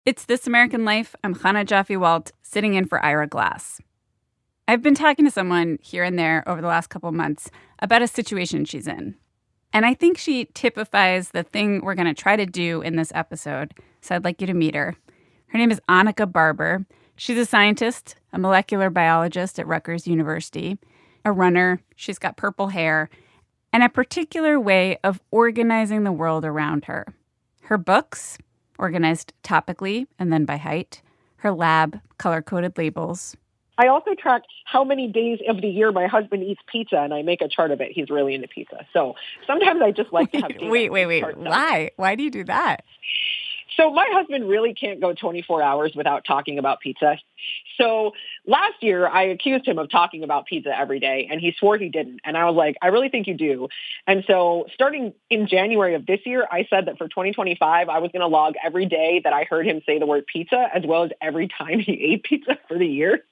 It's This American Life. I'm Chana Jaffe-Walt, sitting in for Ira Glass. I've been talking to someone here and there over the last couple months about a situation she's in. And I think she typifies the thing we're going to try to do in this episode, so I'd like you to meet her. Her name is Annika Barber. She's a scientist, a molecular biologist at Rutgers University, a runner, she's got purple hair, and a particular way of organizing the world around her. Her books, organized topically and then by height. Her lab, color-coded labels. I also track how many days of the year my husband eats pizza, and I make a chart of it. He's really into pizza. So sometimes I just like to have data. Wait. Why? Why do you do that? So my husband really can't go 24 hours without talking about pizza. So last year, I accused him of talking about pizza every day, and he swore he didn't. And I was like, I really think you do. And so starting in January of this year, I said that for 2025, I was going to log every day that I heard him say the word pizza, as well as every time he ate pizza for the year.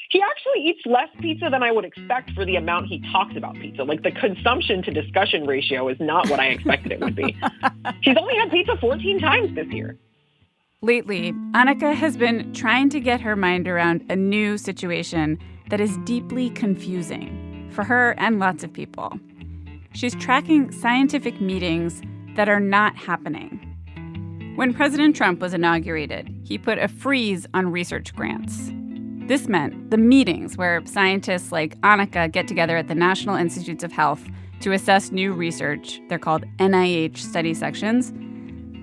He actually eats less pizza than I would expect for the amount he talks about pizza. Like, the consumption to discussion ratio is not what I expected it would be. He's only had pizza 14 times this year. Lately, Annika has been trying to get her mind around a new situation that is deeply confusing for her and lots of people. She's tracking scientific meetings that are not happening. When President Trump was inaugurated, he put a freeze on research grants. This meant the meetings where scientists like Annika get together at the National Institutes of Health to assess new research, they're called NIH study sections,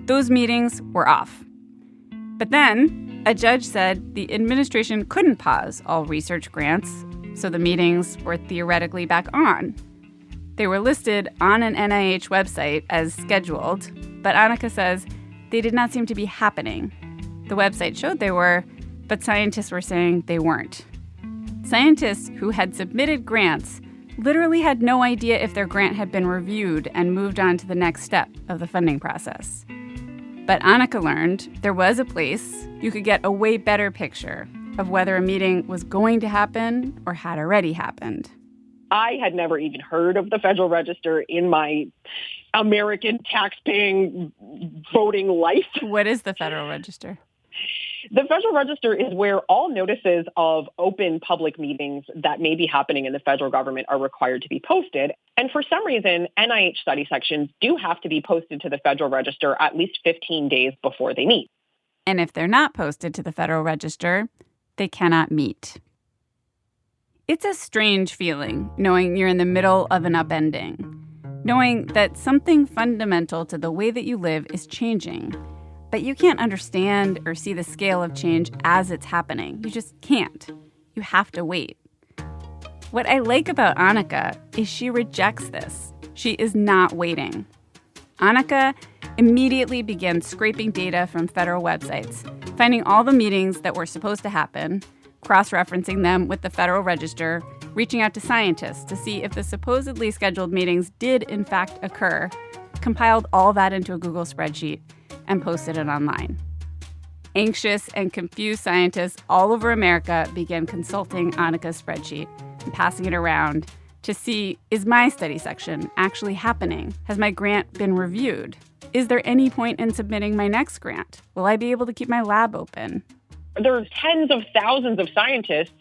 those meetings were off. But then a judge said the administration couldn't pause all research grants, so the meetings were theoretically back on. They were listed on an NIH website as scheduled, but Annika says they did not seem to be happening. The website showed they were, but scientists were saying they weren't. Scientists who had submitted grants literally had no idea if their grant had been reviewed and moved on to the next step of the funding process. But Annika learned there was a place you could get a way better picture of whether a meeting was going to happen or had already happened. I had never even heard of the Federal Register in my American tax-paying voting life. What is the Federal Register? The Federal Register is where all notices of open public meetings that may be happening in the federal government are required to be posted. And for some reason, NIH study sections do have to be posted to the Federal Register at least 15 days before they meet. And if they're not posted to the Federal Register, they cannot meet. It's a strange feeling knowing you're in the middle of an upending, knowing that something fundamental to the way that you live is changing. But you can't understand or see the scale of change as it's happening. You just can't. You have to wait. What I like about Annika is she rejects this. She is not waiting. Annika immediately began scraping data from federal websites, finding all the meetings that were supposed to happen, cross-referencing them with the Federal Register, reaching out to scientists to see if the supposedly scheduled meetings did in fact occur, compiled all that into a Google spreadsheet, and posted it online. Anxious and confused scientists all over America began consulting Annika's spreadsheet and passing it around to see, is my study section actually happening? Has my grant been reviewed? Is there any point in submitting my next grant? Will I be able to keep my lab open? There are tens of thousands of scientists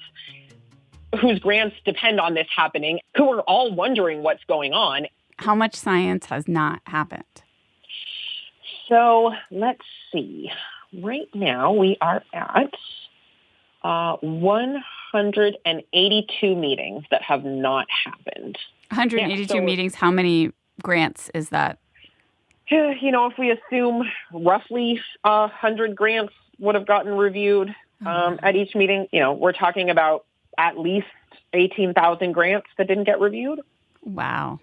whose grants depend on this happening, who are all wondering what's going on. How much science has not happened? So let's see. Right now we are at 182 meetings that have not happened. 182 meetings. How many grants is that? You know, if we assume roughly 100 grants would have gotten reviewed at each meeting, you know, we're talking about at least 18,000 grants that didn't get reviewed. Wow.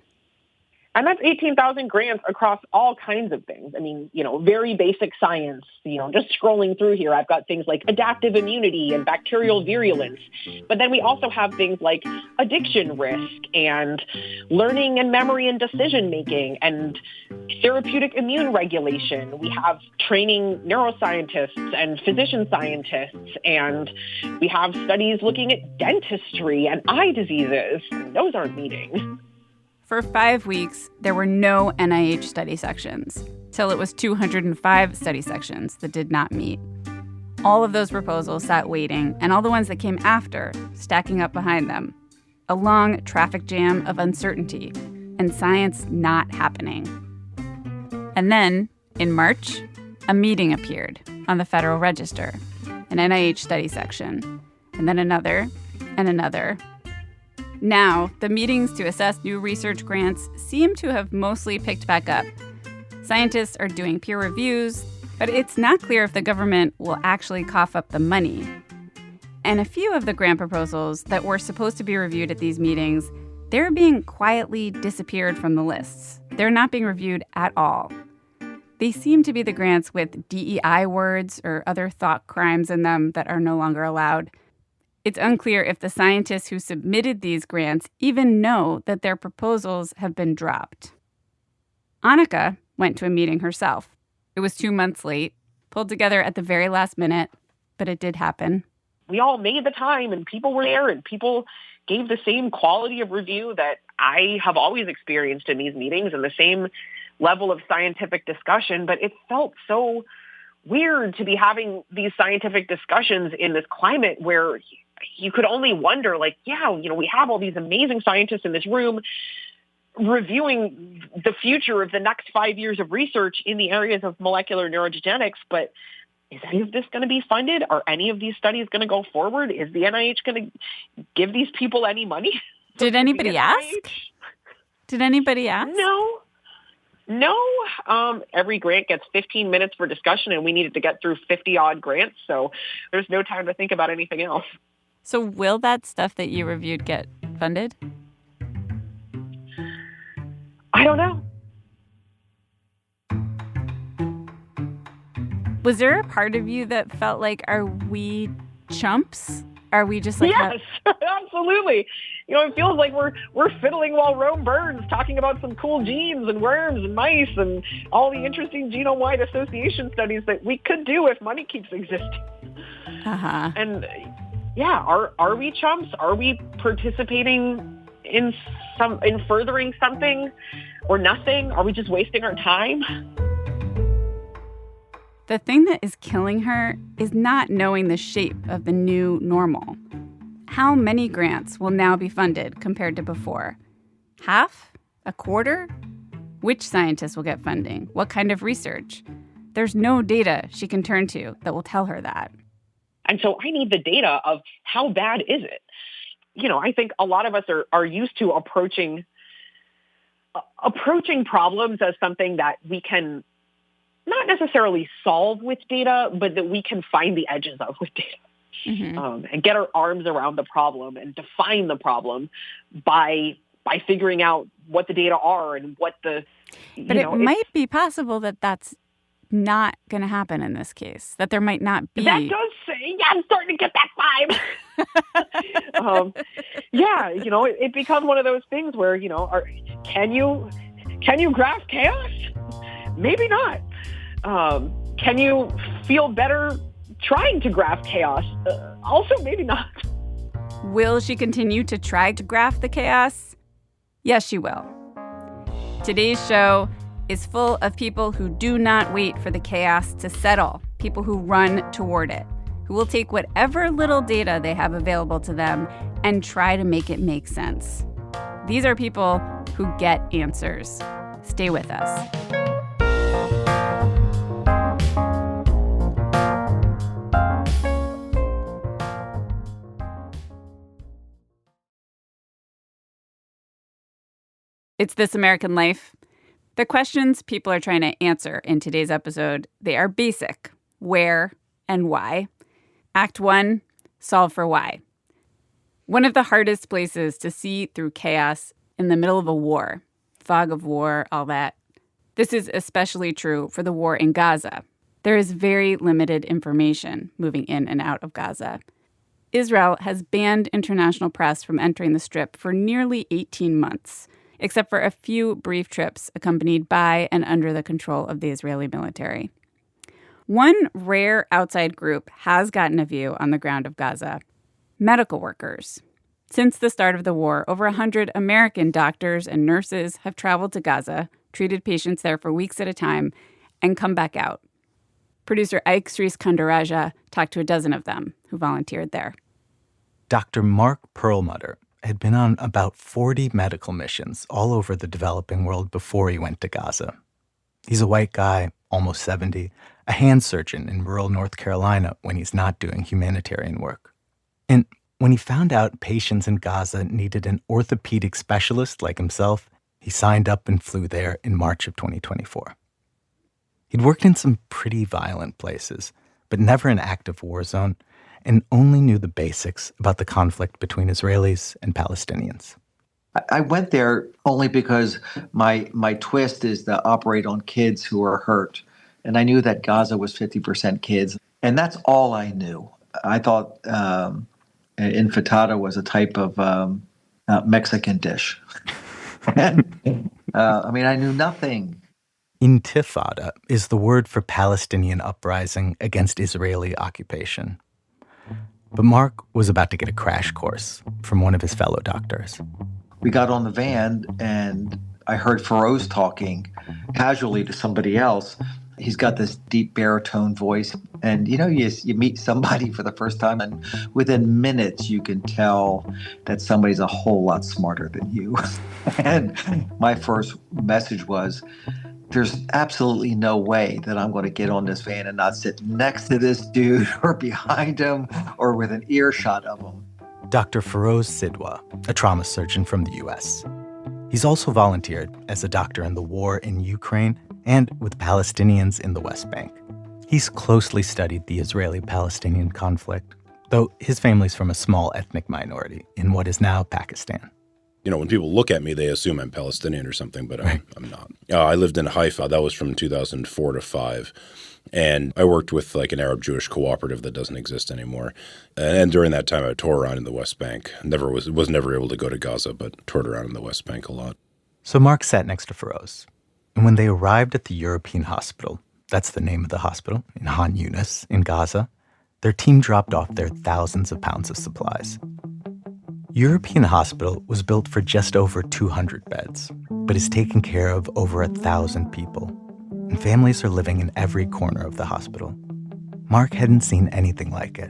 And that's 18,000 grants across all kinds of things. I mean, you know, very basic science, you know, just scrolling through here, I've got things like adaptive immunity and bacterial virulence. But then we also have things like addiction risk and learning and memory and decision making and therapeutic immune regulation. We have training neuroscientists and physician scientists, and we have studies looking at dentistry and eye diseases. Those aren't meeting. For 5 weeks, there were no NIH study sections. till it was 205 study sections that did not meet. All of those proposals sat waiting, and all the ones that came after stacking up behind them. A long traffic jam of uncertainty and science not happening. And then, in March, a meeting appeared on the Federal Register, an NIH study section, and then another and another. Now, the meetings to assess new research grants seem to have mostly picked back up. Scientists are doing peer reviews, but it's not clear if the government will actually cough up the money. And a few of the grant proposals that were supposed to be reviewed at these meetings, they're being quietly disappeared from the lists. They're not being reviewed at all. They seem to be the grants with DEI words or other thought crimes in them that are no longer allowed. It's unclear if the scientists who submitted these grants even know that their proposals have been dropped. Annika went to a meeting herself. It was 2 months late, pulled together at the very last minute, but it did happen. We all made the time, and people were there, and people gave the same quality of review that I have always experienced in these meetings and the same level of scientific discussion. But it felt so weird to be having these scientific discussions in this climate where you could only wonder, like, we have all these amazing scientists in this room reviewing the future of the next 5 years of research in the areas of molecular neurogenetics, but is any of this going to be funded? Are any of these studies going to go forward? Is the NIH going to give these people any money? Did anybody ask? Did anybody ask? No. Every grant gets 15 minutes for discussion, and we needed to get through 50-odd grants, so there's no time to think about anything else. So will that stuff that you reviewed get funded? I don't know. Was there a part of you that felt like, are we chumps? Are we just like... Yes, absolutely. It feels like we're fiddling while Rome burns, talking about some cool genes and worms and mice and all the interesting genome-wide association studies that we could do if money keeps existing. Uh-huh. And are we chumps? Are we participating in furthering something or nothing? Are we just wasting our time? The thing that is killing her is not knowing the shape of the new normal. How many grants will now be funded compared to before? Half? A quarter? Which scientists will get funding? What kind of research? There's no data she can turn to that will tell her that. And so I need the data of how bad is it? I think a lot of us are used to approaching problems as something that we can not necessarily solve with data, but that we can find the edges of with data. Mm-hmm. And get our arms around the problem and define the problem by figuring out what the data are and what the... But it might be possible that that's not going to happen in this case, that there might not be... That does say, I'm starting to get that vibe. It becomes one of those things where, can you graph chaos? Maybe not. Can you feel better trying to graph chaos? Also, maybe not. Will she continue to try to graph the chaos? Yes, she will. Today's show is full of people who do not wait for the chaos to settle, people who run toward it, who will take whatever little data they have available to them and try to make it make sense. These are people who get answers. Stay with us. It's This American Life. The questions people are trying to answer in today's episode, they are basic. Where and why? Act 1, solve for why. One of the hardest places to see through chaos in the middle of a war, fog of war, all that. This is especially true for the war in Gaza. There is very limited information moving in and out of Gaza. Israel has banned international press from entering the Strip for nearly 18 months. Except for a few brief trips accompanied by and under the control of the Israeli military. One rare outside group has gotten a view on the ground of Gaza: medical workers. Since the start of the war, over 100 American doctors and nurses have traveled to Gaza, treated patients there for weeks at a time, and come back out. Producer Ike Sriskandaraja talked to a dozen of them who volunteered there. Dr. Mark Perlmutter had been on about 40 medical missions all over the developing world before he went to Gaza. He's a white guy, almost 70, a hand surgeon in rural North Carolina when he's not doing humanitarian work. And when he found out patients in Gaza needed an orthopedic specialist like himself, he signed up and flew there in March of 2024. He'd worked in some pretty violent places, but never an active war zone, and only knew the basics about the conflict between Israelis and Palestinians. I went there only because my twist is to operate on kids who are hurt. And I knew that Gaza was 50% kids. And that's all I knew. I thought infatada was a type of Mexican dish. And, I knew nothing. Intifada is the word for Palestinian uprising against Israeli occupation. But Mark was about to get a crash course from one of his fellow doctors. We got on the van, and I heard Feroz talking casually to somebody else. He's got this deep baritone voice, and you meet somebody for the first time, and within minutes you can tell that somebody's a whole lot smarter than you. And my first message was, there's absolutely no way that I'm going to get on this van and not sit next to this dude or behind him or with an earshot of him. Dr. Feroz Sidwa, a trauma surgeon from the U.S. He's also volunteered as a doctor in the war in Ukraine and with Palestinians in the West Bank. He's closely studied the Israeli-Palestinian conflict, though his family's from a small ethnic minority in what is now Pakistan. When people look at me, they assume I'm Palestinian or something, but I'm not. I lived in Haifa. That was from 2004 to 5. And I worked with like an Arab-Jewish cooperative that doesn't exist anymore. And during that time, I toured around in the West Bank. Was never able to go to Gaza, but toured around in the West Bank a lot. So Mark sat next to Feroz. And when they arrived at the European Hospital, that's the name of the hospital, in Han Yunis, in Gaza, their team dropped off their thousands of pounds of supplies. European Hospital was built for just over 200 beds, but is taking care of over 1,000 people. And families are living in every corner of the hospital. Mark hadn't seen anything like it.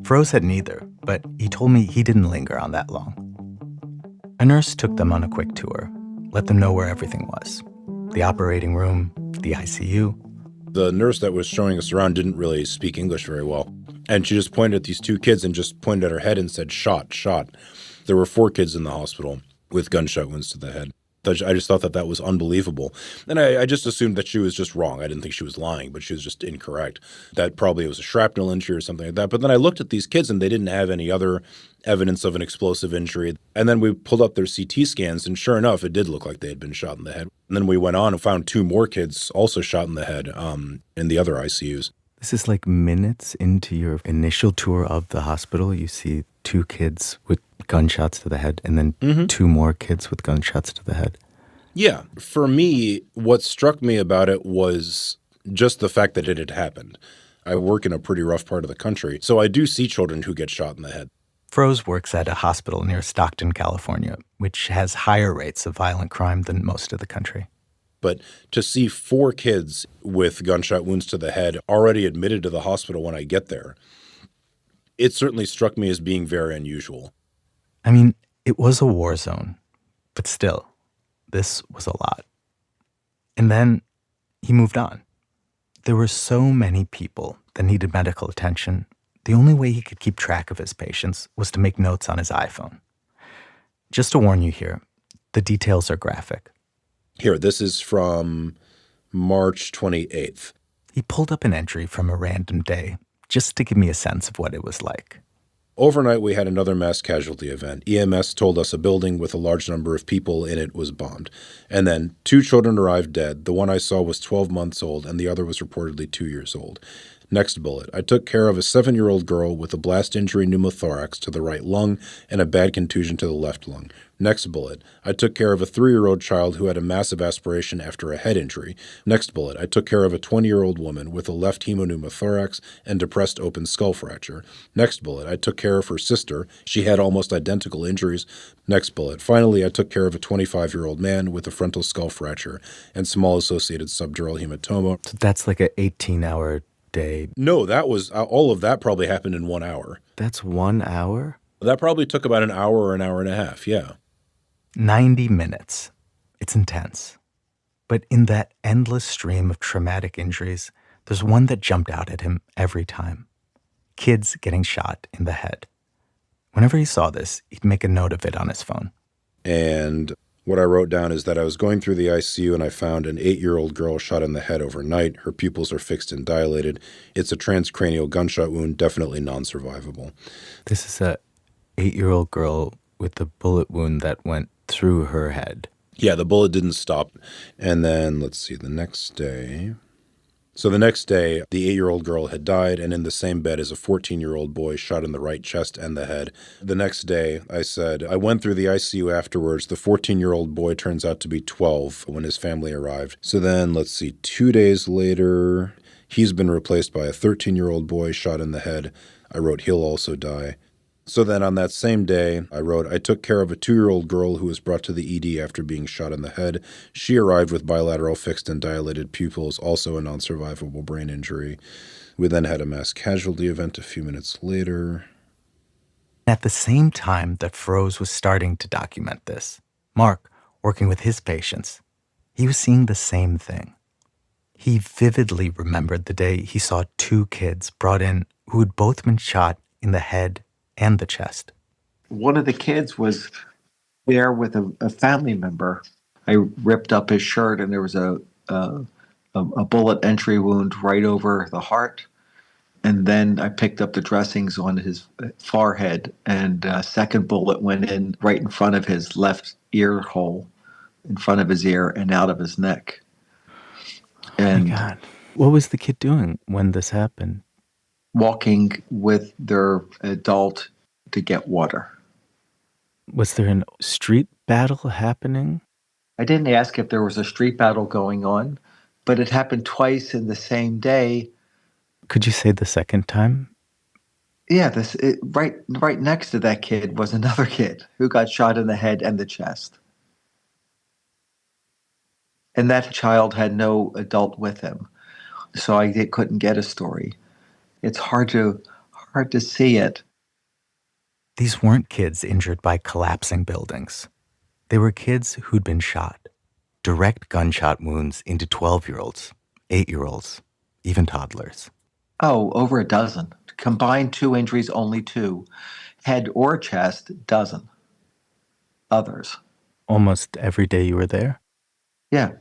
Feroz hadn't either, but he told me he didn't linger on that long. A nurse took them on a quick tour, let them know where everything was. The operating room, the ICU. The nurse that was showing us around didn't really speak English very well. And she just pointed at these two kids and just pointed at her head and said, shot, shot. There were 4 kids in the hospital with gunshot wounds to the head. I just thought that was unbelievable. And I just assumed that she was just wrong. I didn't think she was lying, but she was just incorrect. That probably was a shrapnel injury or something like that. But then I looked at these kids and they didn't have any other evidence of an explosive injury. And then we pulled up their CT scans and sure enough, it did look like they had been shot in the head. And then we went on and found 2 more kids also shot in the head in the other ICUs. This is like minutes into your initial tour of the hospital. You see 2 kids with gunshots to the head and then 2 more kids with gunshots to the head. Yeah. For me, what struck me about it was just the fact that it had happened. I work in a pretty rough part of the country, so I do see children who get shot in the head. Feroz works at a hospital near Stockton, California, which has higher rates of violent crime than most of the country. But to see 4 kids with gunshot wounds to the head already admitted to the hospital when I get there, it certainly struck me as being very unusual. I mean, it was a war zone, but still, this was a lot. And then he moved on. There were so many people that needed medical attention. The only way he could keep track of his patients was to make notes on his iPhone. Just to warn you here, the details are graphic. Here, this is from March 28th. He pulled up an entry from a random day just to give me a sense of what it was like. Overnight, we had another mass casualty event. EMS told us a building with a large number of people in it was bombed. And then 2 children arrived dead. The one I saw was 12 months old, and the other was reportedly 2 years old. Next bullet. I took care of a 7-year-old girl with a blast injury pneumothorax to the right lung and a bad contusion to the left lung. Next bullet, I took care of a 3-year-old child who had a massive aspiration after a head injury. Next bullet, I took care of a 20-year-old woman with a left hemopneumothorax and depressed open skull fracture. Next bullet, I took care of her sister. She had almost identical injuries. Next bullet, finally, I took care of a 25-year-old man with a frontal skull fracture and small associated subdural hematoma. So that's like an 18-hour day. No, that was all of that probably happened in 1 hour. That's 1 hour? That probably took about an hour or an hour and a half, yeah. 90 minutes. It's intense. But in that endless stream of traumatic injuries, there's one that jumped out at him every time. Kids getting shot in the head. Whenever he saw this, he'd make a note of it on his phone. And what I wrote down is that I was going through the ICU and I found an 8-year-old girl shot in the head overnight. Her pupils are fixed and dilated. It's a transcranial gunshot wound, definitely non-survivable. This is a 8-year-old girl with a bullet wound that went through her head. Yeah, the bullet didn't stop. And then, let's see, the next day... So the next day, the 8-year-old girl had died, and in the same bed is a 14-year-old boy shot in the right chest and the head. The next day, I said, I went through the ICU afterwards. The 14-year-old boy turns out to be 12 when his family arrived. So then, let's see, 2 days later, he's been replaced by a 13-year-old boy shot in the head. I wrote, he'll also die. So then on that same day, I wrote, I took care of a 2-year-old girl who was brought to the ED after being shot in the head. She arrived with bilateral fixed and dilated pupils, also a non-survivable brain injury. We then had a mass casualty event a few minutes later. At the same time that Feroz was starting to document this, Mark, working with his patients, he was seeing the same thing. He vividly remembered the day he saw 2 kids brought in who had both been shot in the head and the chest. One of the kids was there with a family member. I ripped up his shirt, and there was a bullet entry wound right over the heart. And then I picked up the dressings on his forehead, and a second bullet went in right in front of his left ear hole, in front of his ear and out of his neck. And oh my God. What was the kid doing when this happened? Walking with their adult to get water. Was there a street battle happening? I didn't ask if there was a street battle going on, but it happened twice in the same day. Could you say the second time? Yeah, right next to that kid was another kid who got shot in the head and the chest. And that child had no adult with him, so I couldn't get a story. It's hard to see it. These weren't kids injured by collapsing buildings. They were kids who'd been shot. Direct gunshot wounds into 12-year-olds, 8-year-olds, even toddlers. Oh, over a dozen. Combined 2 injuries, only 2. Head or chest, dozen. Others. Almost every day you were there? Yeah.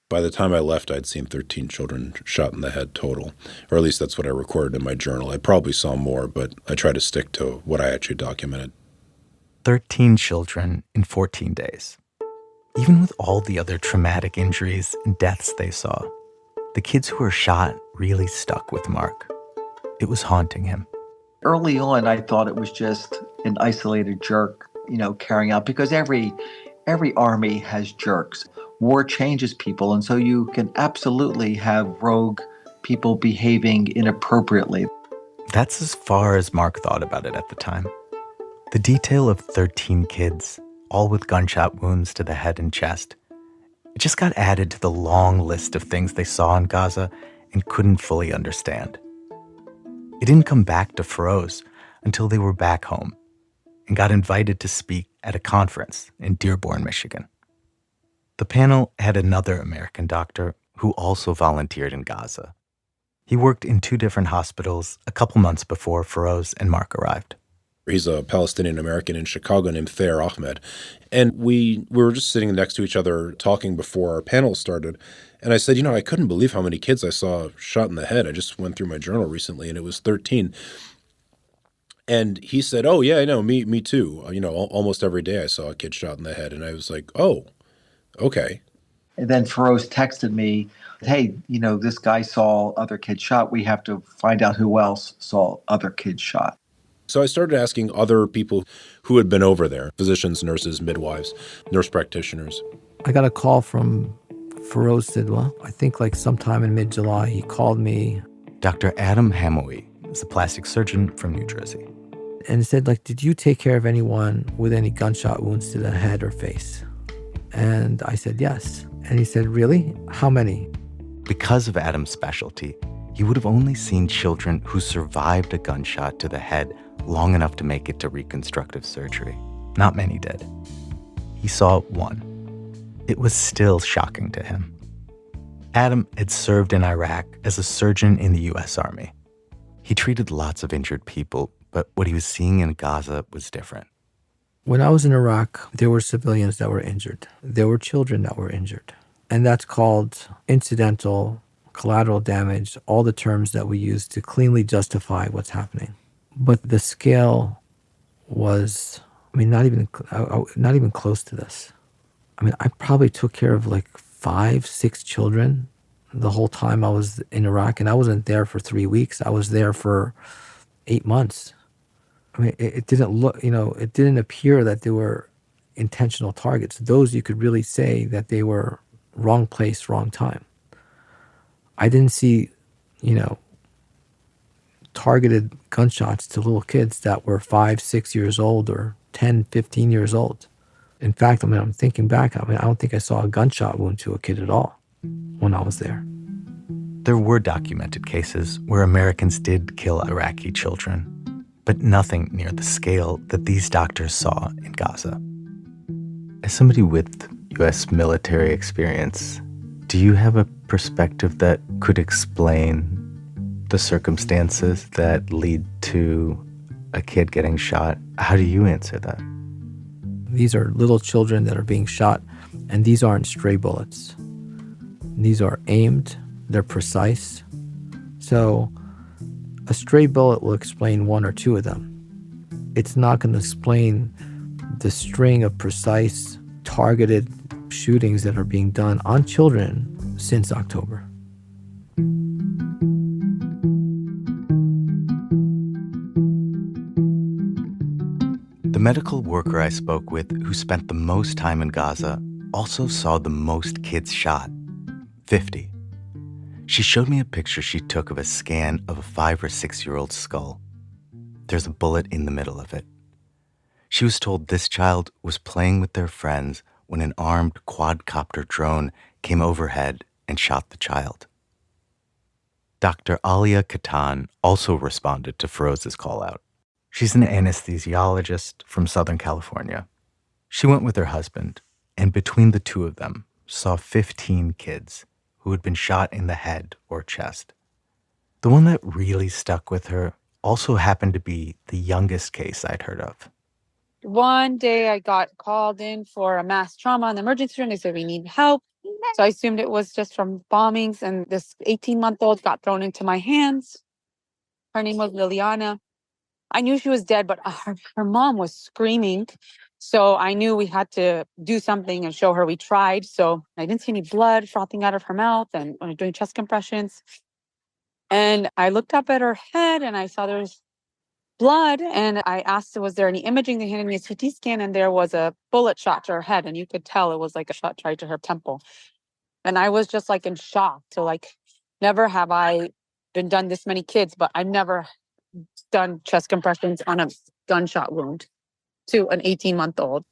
By the time I left, I'd seen 13 children shot in the head total, or at least that's what I recorded in my journal. I probably saw more, but I try to stick to what I actually documented. 13 children in 14 days. Even with all the other traumatic injuries and deaths they saw, the kids who were shot really stuck with Mark. It was haunting him. Early on, I thought it was just an isolated jerk, carrying out, because every army has jerks. War changes people, and so you can absolutely have rogue people behaving inappropriately. That's as far as Mark thought about it at the time. The detail of 13 kids, all with gunshot wounds to the head and chest, it just got added to the long list of things they saw in Gaza and couldn't fully understand. It didn't come back to Feroz until they were back home and got invited to speak at a conference in Dearborn, Michigan. The panel had another American doctor who also volunteered in Gaza. He worked in 2 different hospitals a couple months before Feroz and Mark arrived. He's a Palestinian American in Chicago named Thayer Ahmed. And we were just sitting next to each other talking before our panel started. And I said, I couldn't believe how many kids I saw shot in the head. I just went through my journal recently, and it was 13. And he said, oh, yeah, I know, me too. Almost every day I saw a kid shot in the head. And I was like, oh, okay. And then Feroz texted me, hey, this guy saw other kids shot. We have to find out who else saw other kids shot. So I started asking other people who had been over there, physicians, nurses, midwives, nurse practitioners. I got a call from Feroz Sidwa. I think like sometime in mid-July, he called me. Dr. Adam Hamoui is a plastic surgeon from New Jersey. And said, like, did you take care of anyone with any gunshot wounds to the head or face? And I said, yes. And he said, really? How many? Because of Adam's specialty, he would have only seen children who survived a gunshot to the head long enough to make it to reconstructive surgery. Not many did. He saw one. It was still shocking to him. Adam had served in Iraq as a surgeon in the U.S. Army. He treated lots of injured people, but what he was seeing in Gaza was different. When I was in Iraq, there were civilians that were injured. There were children that were injured. And that's called incidental, collateral damage, all the terms that we use to cleanly justify what's happening. But the scale was, not even close to this. I probably took care of like 5, 6 children the whole time I was in Iraq. And I wasn't there for 3 weeks. I was there for 8 months. It didn't look, it didn't appear that they were intentional targets. Those you could really say that they were wrong place, wrong time. I didn't see, targeted gunshots to little kids that were 5, 6 years old or 10, 15 years old. In fact, I'm thinking back, I don't think I saw a gunshot wound to a kid at all when I was there. There were documented cases where Americans did kill Iraqi children, but nothing near the scale that these doctors saw in Gaza. As somebody with U.S. military experience, do you have a perspective that could explain the circumstances that lead to a kid getting shot? How do you answer that? These are little children that are being shot, and these aren't stray bullets. These are aimed, they're precise. So a stray bullet will explain 1 or 2 of them. It's not going to explain the string of precise, targeted shootings that are being done on children since October. The medical worker I spoke with who spent the most time in Gaza also saw the most kids shot, 50. She showed me a picture she took of a scan of a 5 or 6-year-old skull. There's a bullet in the middle of it. She was told this child was playing with their friends when an armed quadcopter drone came overhead and shot the child. Dr. Alia Katan also responded to Feroz's call out. She's an anesthesiologist from Southern California. She went with her husband, and between the two of them, saw 15 kids who had been shot in the head or chest. The one that really stuck with her also happened to be the youngest case I'd heard of. One day I got called in for a mass trauma in the emergency room. They said, we need help. So I assumed it was just from bombings, and this 18-month-old got thrown into my hands. Her name was Liliana. I knew she was dead, but her mom was screaming. So I knew we had to do something and show her we tried. So I didn't see any blood frothing out of her mouth and doing chest compressions. And I looked up at her head and I saw there was blood. And I asked, was there any imaging? They handed me a CT scan and there was a bullet shot to her head. And you could tell it was like a shot right to her temple. And I was just like in shock. So like, never have I been done this many kids, but I've never done chest compressions on a gunshot wound to an 18-month-old.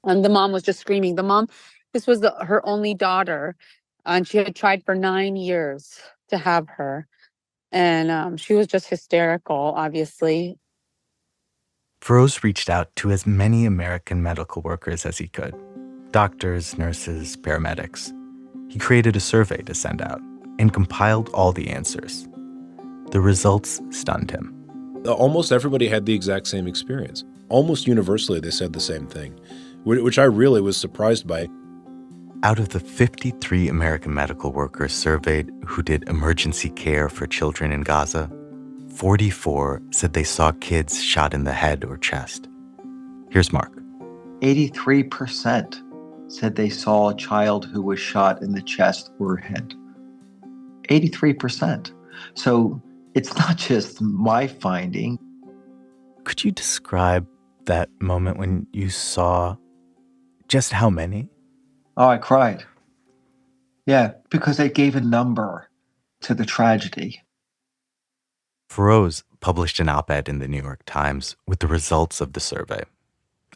And the mom was just screaming. The mom, this was her only daughter, and she had tried for 9 years to have her. And she was just hysterical, obviously. Feroz reached out to as many American medical workers as he could. Doctors, nurses, paramedics. He created a survey to send out and compiled all the answers. The results stunned him. Almost everybody had the exact same experience. Almost universally, they said the same thing, which I really was surprised by. Out of the 53 American medical workers surveyed who did emergency care for children in Gaza, 44 said they saw kids shot in the head or chest. Here's Mark. 83% said they saw a child who was shot in the chest or head. 83%. So it's not just my finding. Could you describe that moment when you saw just how many? Oh, I cried. Yeah, because they gave a number to the tragedy. Feroz published an op-ed in the New York Times with the results of the survey.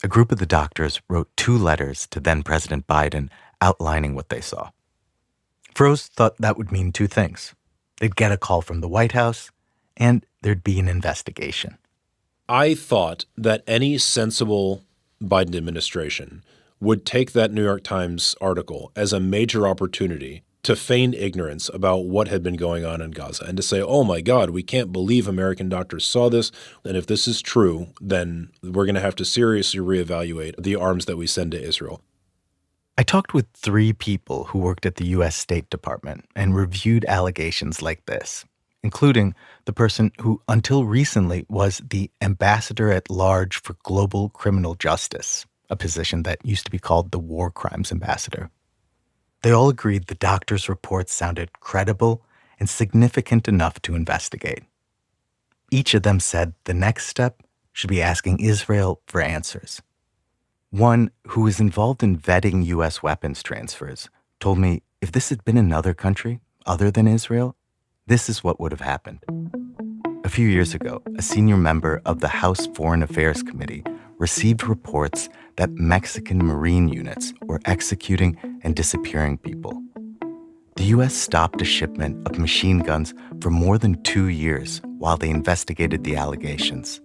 A group of the doctors wrote 2 letters to then-President Biden outlining what they saw. Feroz thought that would mean 2 things. They'd get a call from the White House, and there'd be an investigation. I thought that any sensible Biden administration would take that New York Times article as a major opportunity to feign ignorance about what had been going on in Gaza and to say, oh my God, we can't believe American doctors saw this. And if this is true, then we're going to have to seriously reevaluate the arms that we send to Israel. I talked with 3 people who worked at the U.S. State Department and reviewed allegations like this, including the person who until recently was the Ambassador at Large for Global Criminal Justice, a position that used to be called the War Crimes Ambassador. They all agreed the doctor's reports sounded credible and significant enough to investigate. Each of them said the next step should be asking Israel for answers. One who was involved in vetting U.S. weapons transfers told me if this had been another country other than Israel, this is what would have happened. A few years ago, a senior member of the House Foreign Affairs Committee received reports that Mexican Marine units were executing and disappearing people. The U.S. stopped a shipment of machine guns for more than 2 years while they investigated the allegations.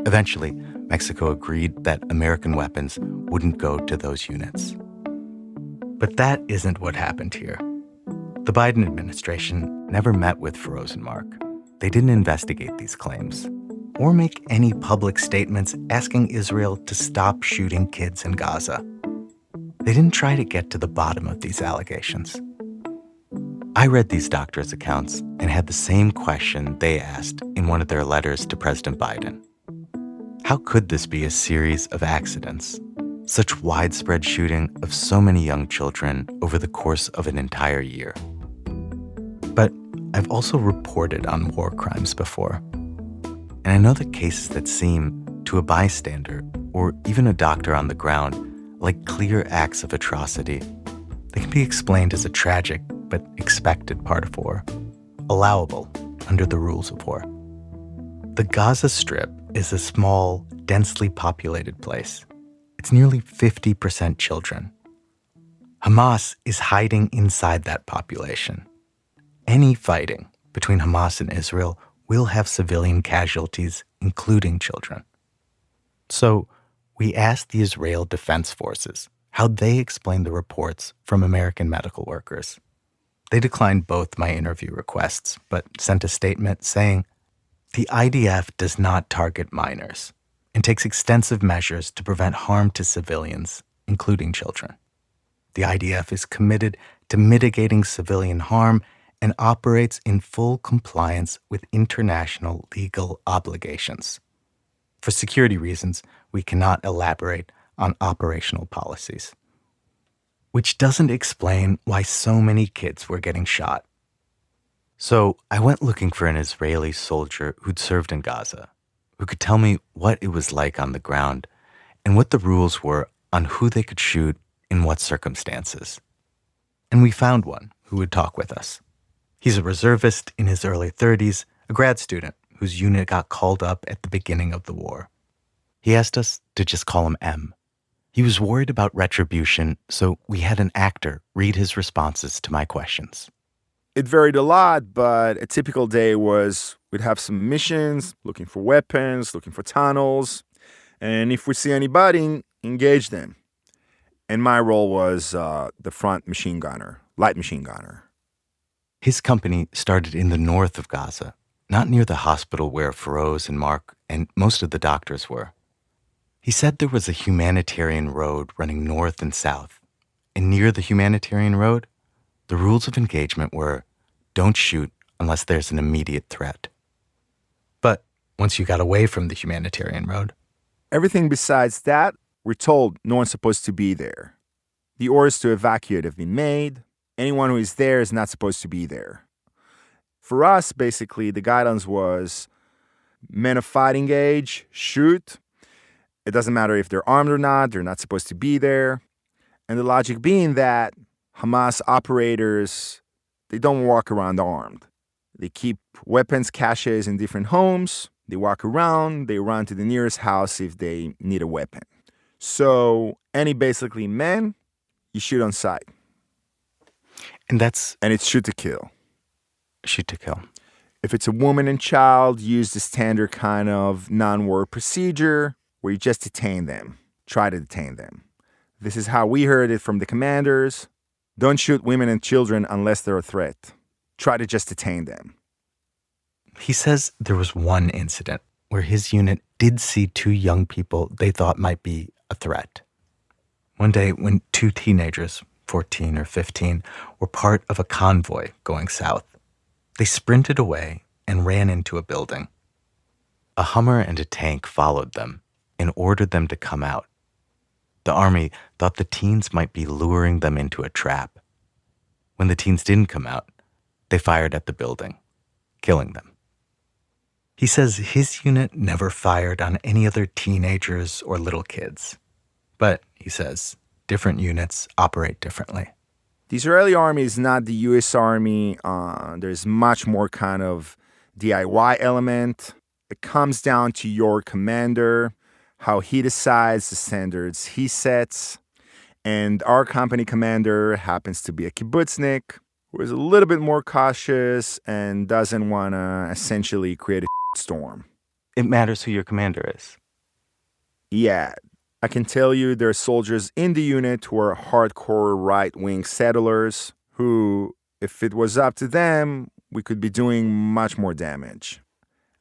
Eventually, Mexico agreed that American weapons wouldn't go to those units. But that isn't what happened here. The Biden administration never met with Feroz and Mark. They didn't investigate these claims or make any public statements asking Israel to stop shooting kids in Gaza. They didn't try to get to the bottom of these allegations. I read these doctors' accounts and had the same question they asked in one of their letters to President Biden. How could this be a series of accidents? Such widespread shooting of so many young children over the course of an entire year. But I've also reported on war crimes before. And I know that cases that seem, to a bystander or even a doctor on the ground, like clear acts of atrocity, they can be explained as a tragic but expected part of war, allowable under the rules of war. The Gaza Strip is a small, densely populated place. It's nearly 50% children. Hamas is hiding inside that population. Any fighting between Hamas and Israel will have civilian casualties, including children. So we asked the Israel Defense Forces how they explain the reports from American medical workers. They declined both my interview requests, but sent a statement saying, the IDF does not target minors and takes extensive measures to prevent harm to civilians, including children. The IDF is committed to mitigating civilian harm and operates in full compliance with international legal obligations. For security reasons, we cannot elaborate on operational policies. Which doesn't explain why so many kids were getting shot. So I went looking for an Israeli soldier who'd served in Gaza, who could tell me what it was like on the ground and what the rules were on who they could shoot in what circumstances. And we found one who would talk with us. He's a reservist in his early 30s, a grad student whose unit got called up at the beginning of the war. He asked us to just call him M. He was worried about retribution, so we had an actor read his responses to my questions. It varied a lot, but a typical day was we'd have some missions, looking for weapons, looking for tunnels, and if we see anybody, engage them. And my role was the front machine gunner, light machine gunner. His company started in the north of Gaza, not near the hospital where Feroz and Mark and most of the doctors were. He said there was a humanitarian road running north and south, and near the humanitarian road, the rules of engagement were don't shoot unless there's an immediate threat. But once you got away from the humanitarian road, everything besides that, we're told no one's supposed to be there. The orders to evacuate have been made. Anyone who is there is not supposed to be there. For us, basically, the guidance was Men of fighting age, shoot. It doesn't matter if they're armed or not. They're not supposed to be there. And the logic being that Hamas operators, they don't walk around armed. They keep weapons caches in different homes. They walk around. They run to the nearest house if they need a weapon. So any basically men, you shoot on sight. And it's shoot to kill. Shoot to kill. If it's a woman and child, use the standard kind of non-war procedure where you just detain them. Try to detain them. This is how we heard it from the commanders. Don't shoot women and children unless they're a threat. Try to just detain them. He says there was one incident where his unit did see two young people they thought might be a threat. One day when two teenagers, 14 or 15, were part of a convoy going south, they sprinted away and ran into a building. A Hummer and a tank followed them and ordered them to come out. The army thought the teens might be luring them into a trap. When the teens didn't come out, they fired at the building, killing them. He says his unit never fired on any other teenagers or little kids. But, he says, different units operate differently. The Israeli army is not the U.S. Army. There's much more kind of DIY element. It comes down to your commander, how he decides the standards he sets. And our company commander happens to be a kibbutznik who is a little bit more cautious and doesn't want to essentially create a storm. It matters who your commander is. Yeah. I can tell you there are soldiers in the unit who are hardcore right-wing settlers who, if it was up to them, we could be doing much more damage.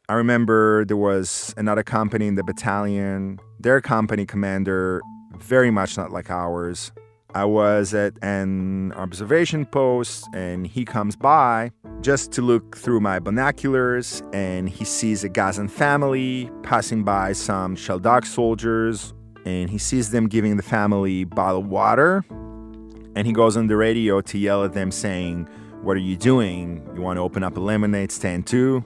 I remember there was another company in the battalion, their company commander, very much not like ours. I was at an observation post and he comes by just to look through my binoculars and he sees a Gazan family passing by some Shaldak soldiers. And he sees them giving the family bottled water. And he goes on the radio to yell at them saying, "What are you doing? You want to open up a lemonade stand too?"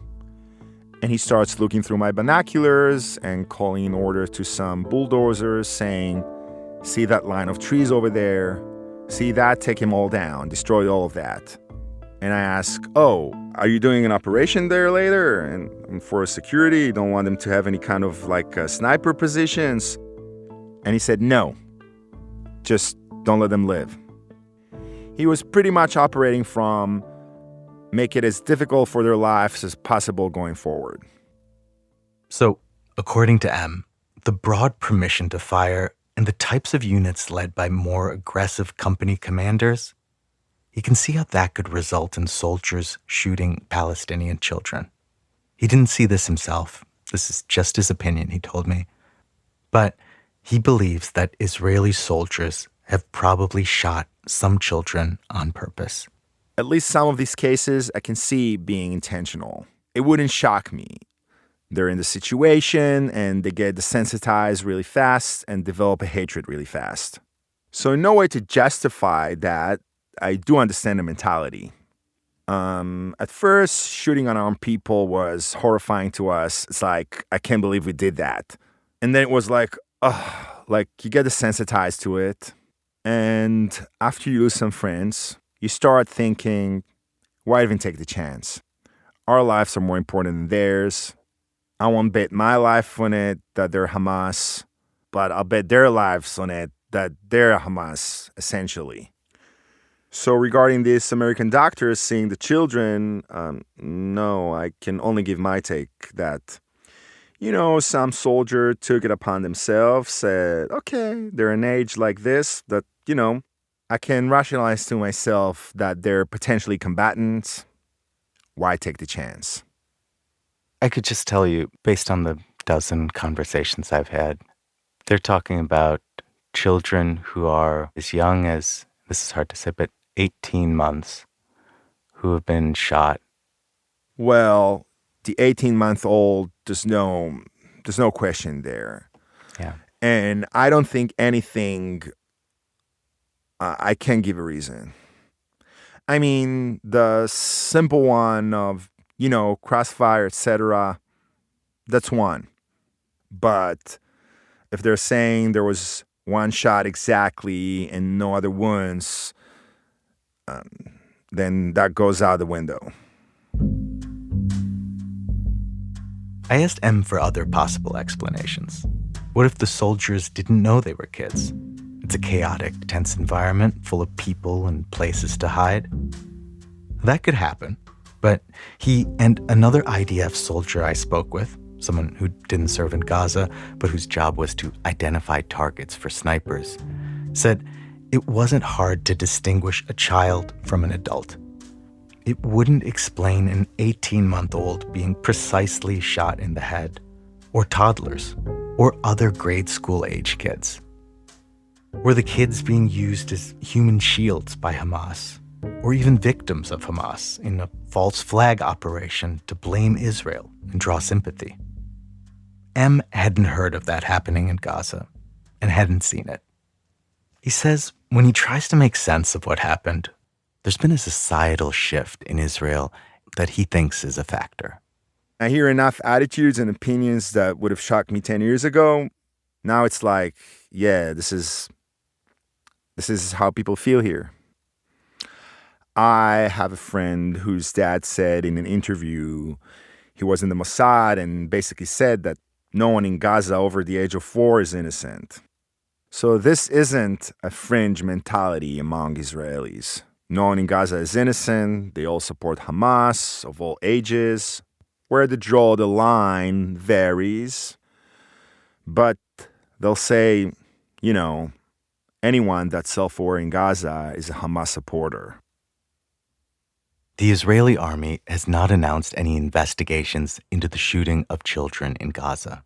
And he starts looking through my binoculars and calling in orders to some bulldozers saying, "See that line of trees over there? See that? Take them all down. Destroy all of that." And I ask, "Oh, are you doing an operation there later? And for security, you don't want them to have any kind of sniper positions?" And he said, "No, just don't let them live." He was pretty much operating from make it as difficult for their lives as possible going forward. So, according to M, the broad permission to fire and the types of units led by more aggressive company commanders, he can see how that could result in soldiers shooting Palestinian children. He didn't see this himself. This is just his opinion, he told me. But he believes that Israeli soldiers have probably shot some children on purpose. At least some of these cases I can see being intentional. It wouldn't shock me. They're in the situation and they get desensitized really fast and develop a hatred really fast. So no way to justify that. I do understand the mentality. At first, shooting unarmed people was horrifying to us. It's like, I can't believe we did that. And then it was like, you get desensitized to it. And after you lose some friends, you start thinking, why even take the chance? Our lives are more important than theirs. I won't bet my life on it that they're Hamas, but I'll bet their lives on it that they're Hamas, essentially. So regarding this American doctor seeing the children, no, I can only give my take that some soldier took it upon themselves, said, okay, they're an age like this, that, I can rationalize to myself that they're potentially combatants. Why take the chance? I could just tell you, based on the dozen conversations I've had, they're talking about children who are as young as, this is hard to say, but 18 months, who have been shot. Well, the 18-month-old, there's no question there. Yeah. And I don't think anything, I can't give a reason. I mean, the simple one of, crossfire, etc., that's one. But if they're saying there was one shot exactly and no other wounds, then that goes out the window. I asked M for other possible explanations. What if the soldiers didn't know they were kids? It's a chaotic, tense environment full of people and places to hide. That could happen, but he and another IDF soldier I spoke with, someone who didn't serve in Gaza, but whose job was to identify targets for snipers, said it wasn't hard to distinguish a child from an adult. It wouldn't explain an 18-month-old being precisely shot in the head, or toddlers, or other grade school age kids. Were the kids being used as human shields by Hamas, or even victims of Hamas in a false flag operation to blame Israel and draw sympathy? M hadn't heard of that happening in Gaza and hadn't seen it. He says when he tries to make sense of what happened, there's been a societal shift in Israel that he thinks is a factor. I hear enough attitudes and opinions that would have shocked me 10 years ago. Now it's like, yeah, this is how people feel here. I have a friend whose dad said in an interview he was in the Mossad and basically said that no one in Gaza over the age of 4 is innocent. So this isn't a fringe mentality among Israelis. No one in Gaza is innocent. They all support Hamas of all ages. Where they draw the line varies. But they'll say, anyone that's self-aware in Gaza is a Hamas supporter. The Israeli army has not announced any investigations into the shooting of children in Gaza.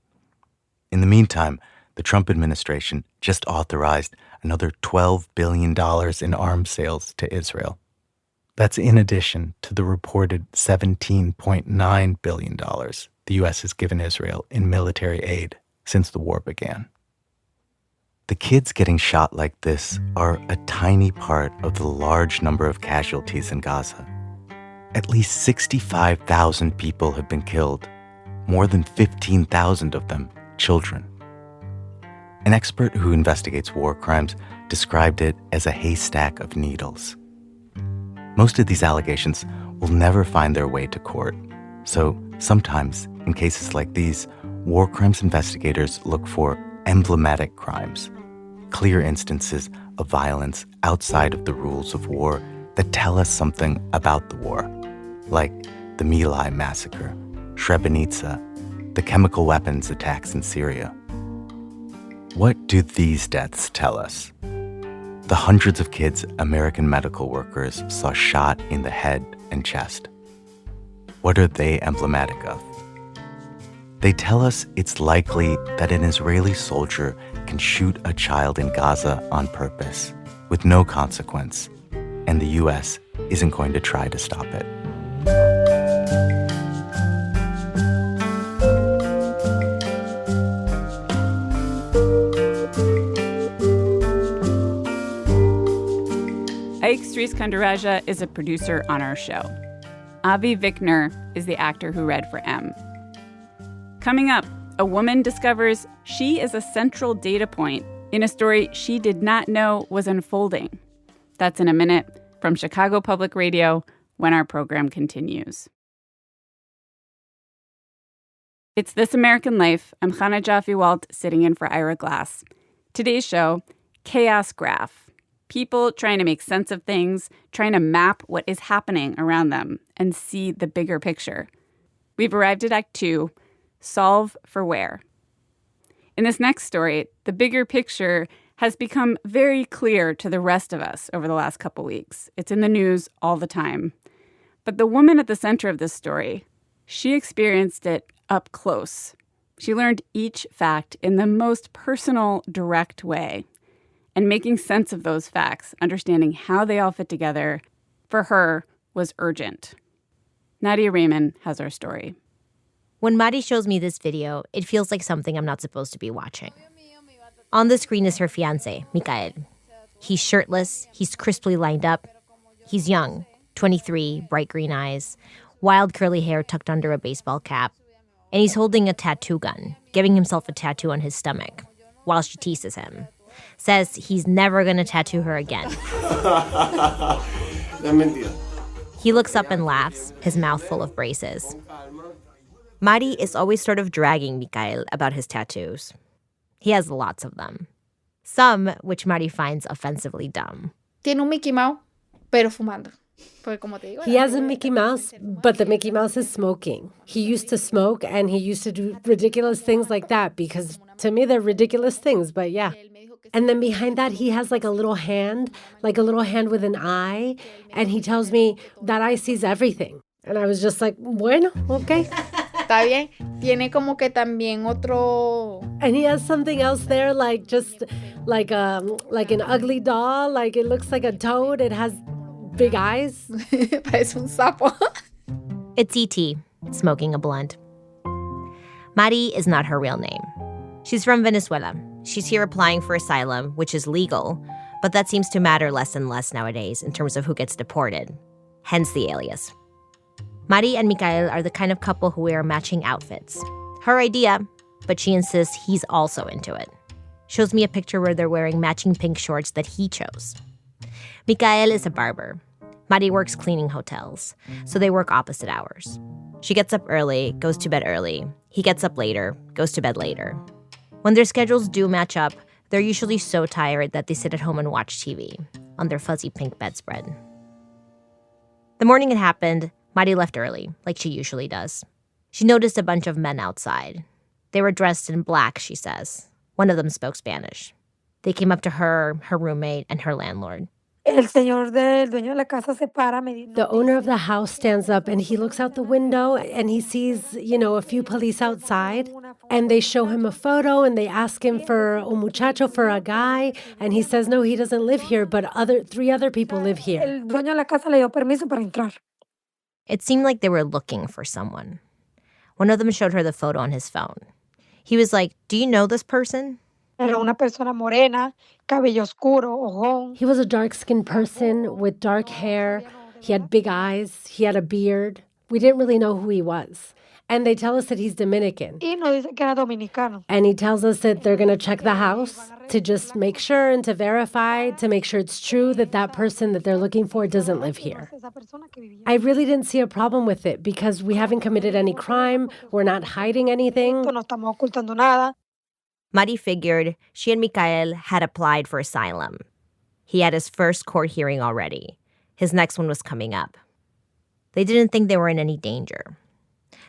In the meantime, the Trump administration just authorized another $12 billion in arms sales to Israel. That's in addition to the reported $17.9 billion the U.S. has given Israel in military aid since the war began. The kids getting shot like this are a tiny part of the large number of casualties in Gaza. At least 65,000 people have been killed, more than 15,000 of them children. An expert who investigates war crimes described it as a haystack of needles. Most of these allegations will never find their way to court. So sometimes, in cases like these, war crimes investigators look for emblematic crimes, clear instances of violence outside of the rules of war that tell us something about the war, like the My Lai massacre, Srebrenica, the chemical weapons attacks in Syria. What do these deaths tell us? The hundreds of kids American medical workers saw shot in the head and chest. What are they emblematic of? They tell us it's likely that an Israeli soldier can shoot a child in Gaza on purpose, with no consequence, and the U.S. isn't going to try to stop it. Ike Stries-Kundaraja is a producer on our show. Avi Vickner is the actor who read for M. Coming up, a woman discovers she is a central data point in a story she did not know was unfolding. That's in a minute from Chicago Public Radio when our program continues. It's This American Life. I'm Chana Jaffe-Walt, sitting in for Ira Glass. Today's show, Chaos Graph. People trying to make sense of things, trying to map what is happening around them and see the bigger picture. We've arrived at Act 2, Solve for Where. In this next story, the bigger picture has become very clear to the rest of us over the last couple weeks. It's in the news all the time. But the woman at the center of this story, she experienced it up close. She learned each fact in the most personal, direct way. And making sense of those facts, understanding how they all fit together, for her, was urgent. Nadia Raymond has our story. When Mari shows me this video, it feels like something I'm not supposed to be watching. On the screen is her fiancé, Mikael. He's shirtless, he's crisply lined up. He's young, 23, bright green eyes, wild curly hair tucked under a baseball cap. And he's holding a tattoo gun, giving himself a tattoo on his stomach, while she teases him. Says he's never gonna tattoo her again. He looks up and laughs, his mouth full of braces. Mari is always sort of dragging Mikael about his tattoos. He has lots of them. Some which Mari finds offensively dumb. Tiene un Mickey Mouse, pero fumando. He has a Mickey Mouse, but the Mickey Mouse is smoking. He used to smoke, and he used to do ridiculous things like that, because to me they're ridiculous things, but yeah. And then behind that, he has like a little hand with an eye, and he tells me that eye sees everything. And I was just like, bueno, okay. Está bien. Tiene como que también otro... And he has something else there, like just like an ugly doll, like it looks like a toad. It has big eyes. Parece un sapo. It's E.T., smoking a blunt. Mari is not her real name. She's from Venezuela. She's here applying for asylum, which is legal, but that seems to matter less and less nowadays in terms of who gets deported. Hence the alias. Mari and Mikael are the kind of couple who wear matching outfits. Her idea, but she insists he's also into it. Shows me a picture where they're wearing matching pink shorts that he chose. Mikael is a barber. Mari works cleaning hotels, so they work opposite hours. She gets up early, goes to bed early. He gets up later, goes to bed later. When their schedules do match up, they're usually so tired that they sit at home and watch TV on their fuzzy pink bedspread. The morning it happened, Mari left early, like she usually does. She noticed a bunch of men outside. They were dressed in black, she says. One of them spoke Spanish. They came up to her, her roommate, and her landlord. The owner of the house stands up and he looks out the window and he sees, a few police outside. And they show him a photo and they ask him for un muchacho, for a guy. And he says, no, he doesn't live here, but three other people live here. It seemed like they were looking for someone. One of them showed her the photo on his phone. He was like, do you know this person? He was a dark-skinned person with dark hair. He had big eyes. He had a beard. We didn't really know who he was. And they tell us that he's Dominican. And he tells us that they're going to check the house to just make sure and to verify, to make sure it's true that that person that they're looking for doesn't live here. I really didn't see a problem with it because we haven't committed any crime. We're not hiding anything. Mari figured she and Mikael had applied for asylum. He had his first court hearing already. His next one was coming up. They didn't think they were in any danger.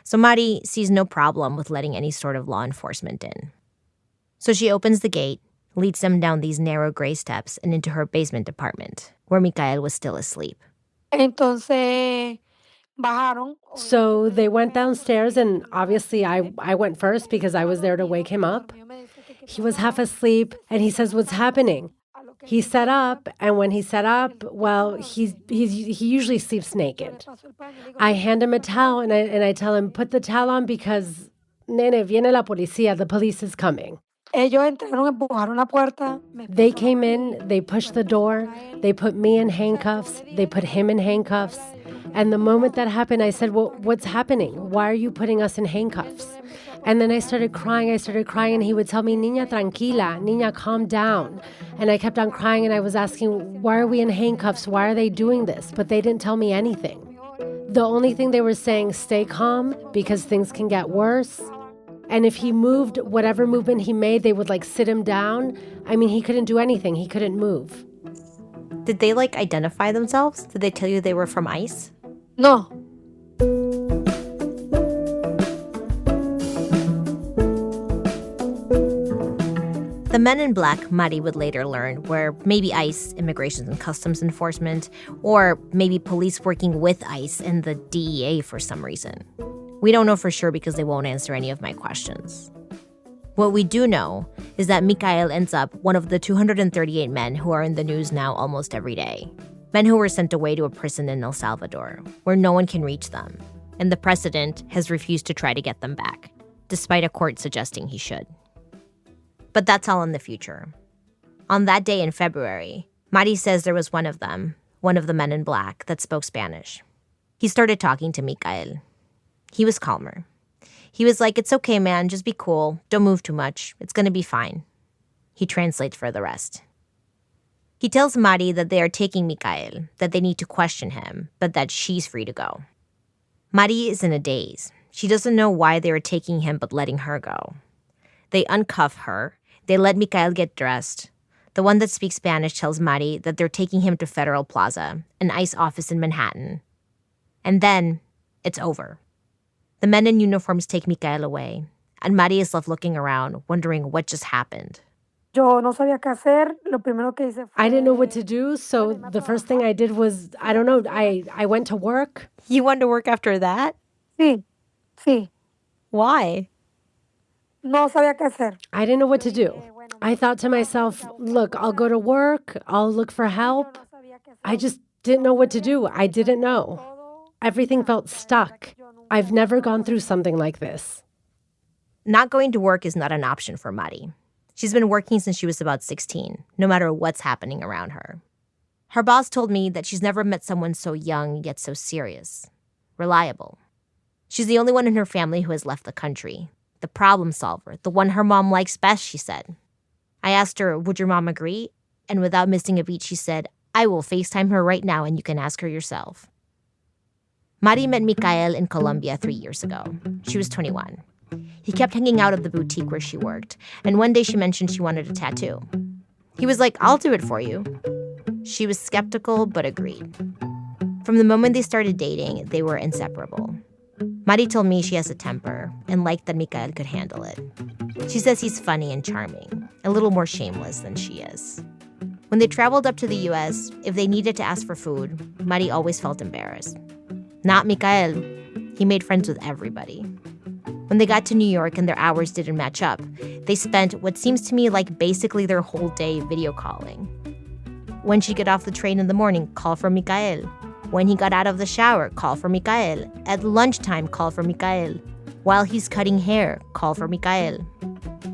So Mari sees no problem with letting any sort of law enforcement in. So she opens the gate, leads them down these narrow gray steps and into her basement apartment, where Mikael was still asleep. So they went downstairs, and obviously I went first because I was there to wake him up. He was half asleep, and he says, what's happening? He sat up, and when he sat up, well, he usually sleeps naked. I hand him a towel, and I tell him, put the towel on because, nene, viene la policía, the police is coming. They came in, they pushed the door, they put me in handcuffs, they put him in handcuffs. And the moment that happened, I said, well, what's happening? Why are you putting us in handcuffs? And then I started crying, and he would tell me, niña, tranquila, niña, calm down. And I kept on crying, and I was asking, why are we in handcuffs? Why are they doing this? But they didn't tell me anything. The only thing they were saying, stay calm, because things can get worse. And if he moved, whatever movement he made, they would sit him down. I mean, he couldn't do anything. He couldn't move. Did they identify themselves? Did they tell you they were from ICE? No. The men in black, Mari would later learn, were maybe ICE, Immigration and Customs Enforcement, or maybe police working with ICE and the DEA for some reason. We don't know for sure because they won't answer any of my questions. What we do know is that Mikael ends up one of the 238 men who are in the news now almost every day. Men who were sent away to a prison in El Salvador, where no one can reach them. And the president has refused to try to get them back, despite a court suggesting he should. But that's all in the future. On that day in February, Mari says there was one of them, one of the men in black, that spoke Spanish. He started talking to Mikael. He was calmer. He was like, "It's okay, man. Just be cool. Don't move too much. It's going to be fine." He translates for the rest. He tells Mari that they are taking Mikhail, that they need to question him, but that she's free to go. Mari is in a daze. She doesn't know why they are taking him but letting her go. They uncuff her. They let Mikhail get dressed. The one that speaks Spanish tells Mari that they're taking him to Federal Plaza, an ICE office in Manhattan. And then, it's over. The men in uniforms take Mikhail away, and Mari is left looking around, wondering what just happened. I didn't know what to do, so the first thing I did was, I went to work. You went to work after that? Sí, sí. Why? I didn't know what to do. I thought to myself, look, I'll go to work, I'll look for help. I just didn't know what to do. I didn't know. Everything felt stuck. I've never gone through something like this. Not going to work is not an option for Mari. She's been working since she was about 16, no matter what's happening around her. Her boss told me that she's never met someone so young yet so serious, reliable. She's the only one in her family who has left the country, the problem solver, the one her mom likes best, she said. I asked her, would your mom agree? And without missing a beat, she said, I will FaceTime her right now and you can ask her yourself. Mari met Mikhail in Colombia 3 years ago. She was 21. He kept hanging out at the boutique where she worked, and one day she mentioned she wanted a tattoo. He was like, I'll do it for you. She was skeptical, but agreed. From the moment they started dating, they were inseparable. Mari told me she has a temper and liked that Mikhail could handle it. She says he's funny and charming, a little more shameless than she is. When they traveled up to the U.S., if they needed to ask for food, Mari always felt embarrassed. Not Mikhail. He made friends with everybody. When they got to New York and their hours didn't match up, they spent what seems to me like basically their whole day video calling. When she'd get off the train in the morning, call for Mikhail. When he got out of the shower, call for Mikhail. At lunchtime, call for Mikhail. While he's cutting hair, call for Mikhail.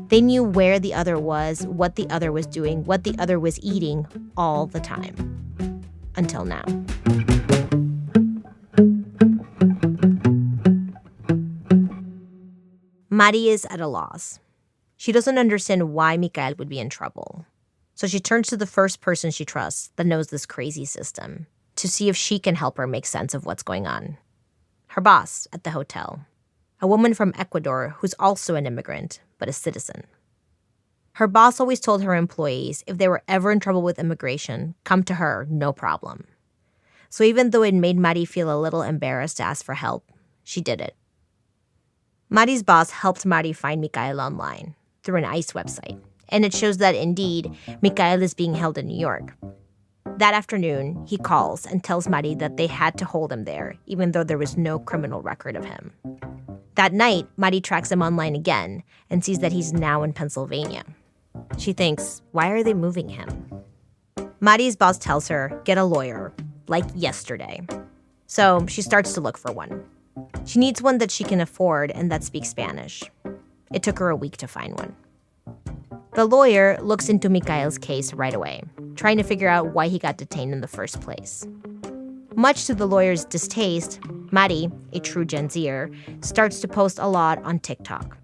They knew where the other was, what the other was doing, what the other was eating all the time. Until now. Mari is at a loss. She doesn't understand why Mikhail would be in trouble. So she turns to the first person she trusts that knows this crazy system to see if she can help her make sense of what's going on. Her boss at the hotel, a woman from Ecuador who's also an immigrant, but a citizen. Her boss always told her employees if they were ever in trouble with immigration, come to her, no problem. So even though it made Mari feel a little embarrassed to ask for help, she did it. Mari's boss helped Mari find Mikhail online through an ICE website, and it shows that indeed, Mikhail is being held in New York. That afternoon, he calls and tells Mari that they had to hold him there, even though there was no criminal record of him. That night, Mari tracks him online again and sees that he's now in Pennsylvania. She thinks, why are they moving him? Mari's boss tells her, get a lawyer, like yesterday. So she starts to look for one. She needs one that she can afford and that speaks Spanish. It took her a week to find one. The lawyer looks into Mikhail's case right away, trying to figure out why he got detained in the first place. Much to the lawyer's distaste, Mari, a true Gen Zer, starts to post a lot on TikTok.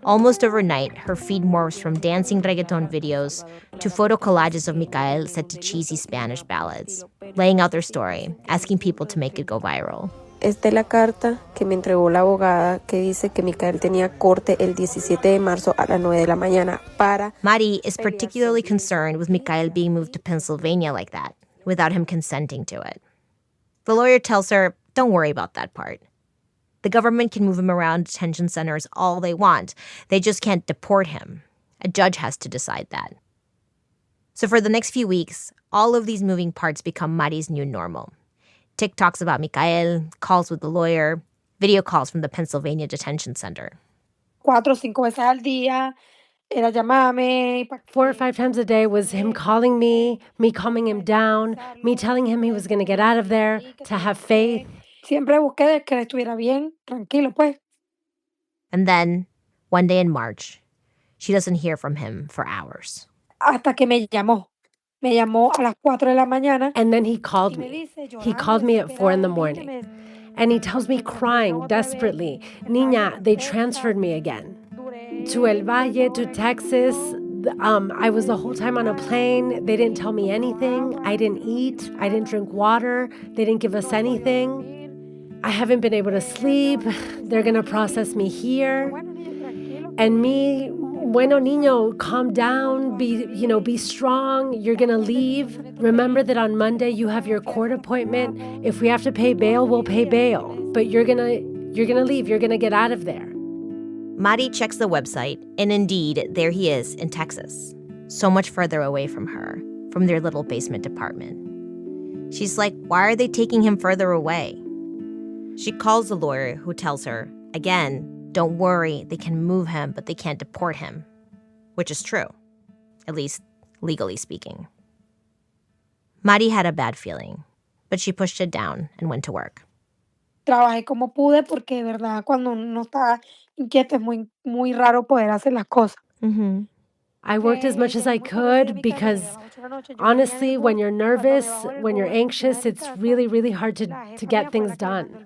Almost overnight, her feed morphs from dancing reggaeton videos to photo collages of Mikhail set to cheesy Spanish ballads, laying out their story, asking people to make it go viral. Esta es la carta que me entregó la abogada que dice que Mikhail tenía corte el 17 de marzo a las 9 de la mañana para... Mari is particularly concerned with Mikhail being moved to Pennsylvania like that, without him consenting to it. The lawyer tells her, don't worry about that part. The government can move him around detention centers all they want. They just can't deport him. A judge has to decide that. So for the next few weeks, all of these moving parts become Mari's new normal. TikToks about Mikhail, calls with the lawyer, video calls from the Pennsylvania detention center. 4 o 5 veces al día, era llamarme. 4 or 5 times a day was him calling me calming him down, me telling him he was going to get out of there, to have faith. Siempre busqué que estuviera bien, tranquilo, pues. And then, one day in March, she doesn't hear from him for hours. Hasta que me llamó. Me llamó a las 4 de la mañana. And then he called me. He called me at 4 in the morning. And he tells me crying desperately, Niña, they transferred me again. To El Valle, to Texas. I was the whole time on a plane. They didn't tell me anything. I didn't eat. I didn't drink water. They didn't give us anything. I haven't been able to sleep. They're going to process me here. And me, bueno, niño, calm down. Be strong. You're going to leave. Remember that on Monday you have your court appointment. If we have to pay bail, we'll pay bail. But you're going to leave. You're going to get out of there. Mari checks the website, and indeed, there he is in Texas, so much further away from her, from their little basement apartment. She's like, why are they taking him further away? She calls the lawyer, who tells her, again, don't worry, they can move him, but they can't deport him, which is true, at least legally speaking. Mari had a bad feeling, but she pushed it down and went to work. Trabajé como pude porque, de verdad, cuando uno está inquieto es muy raro poder hacer las cosas. Mm-hmm. I worked as much as I could because, honestly, when you're nervous, when you're anxious, it's really, really hard to get things done.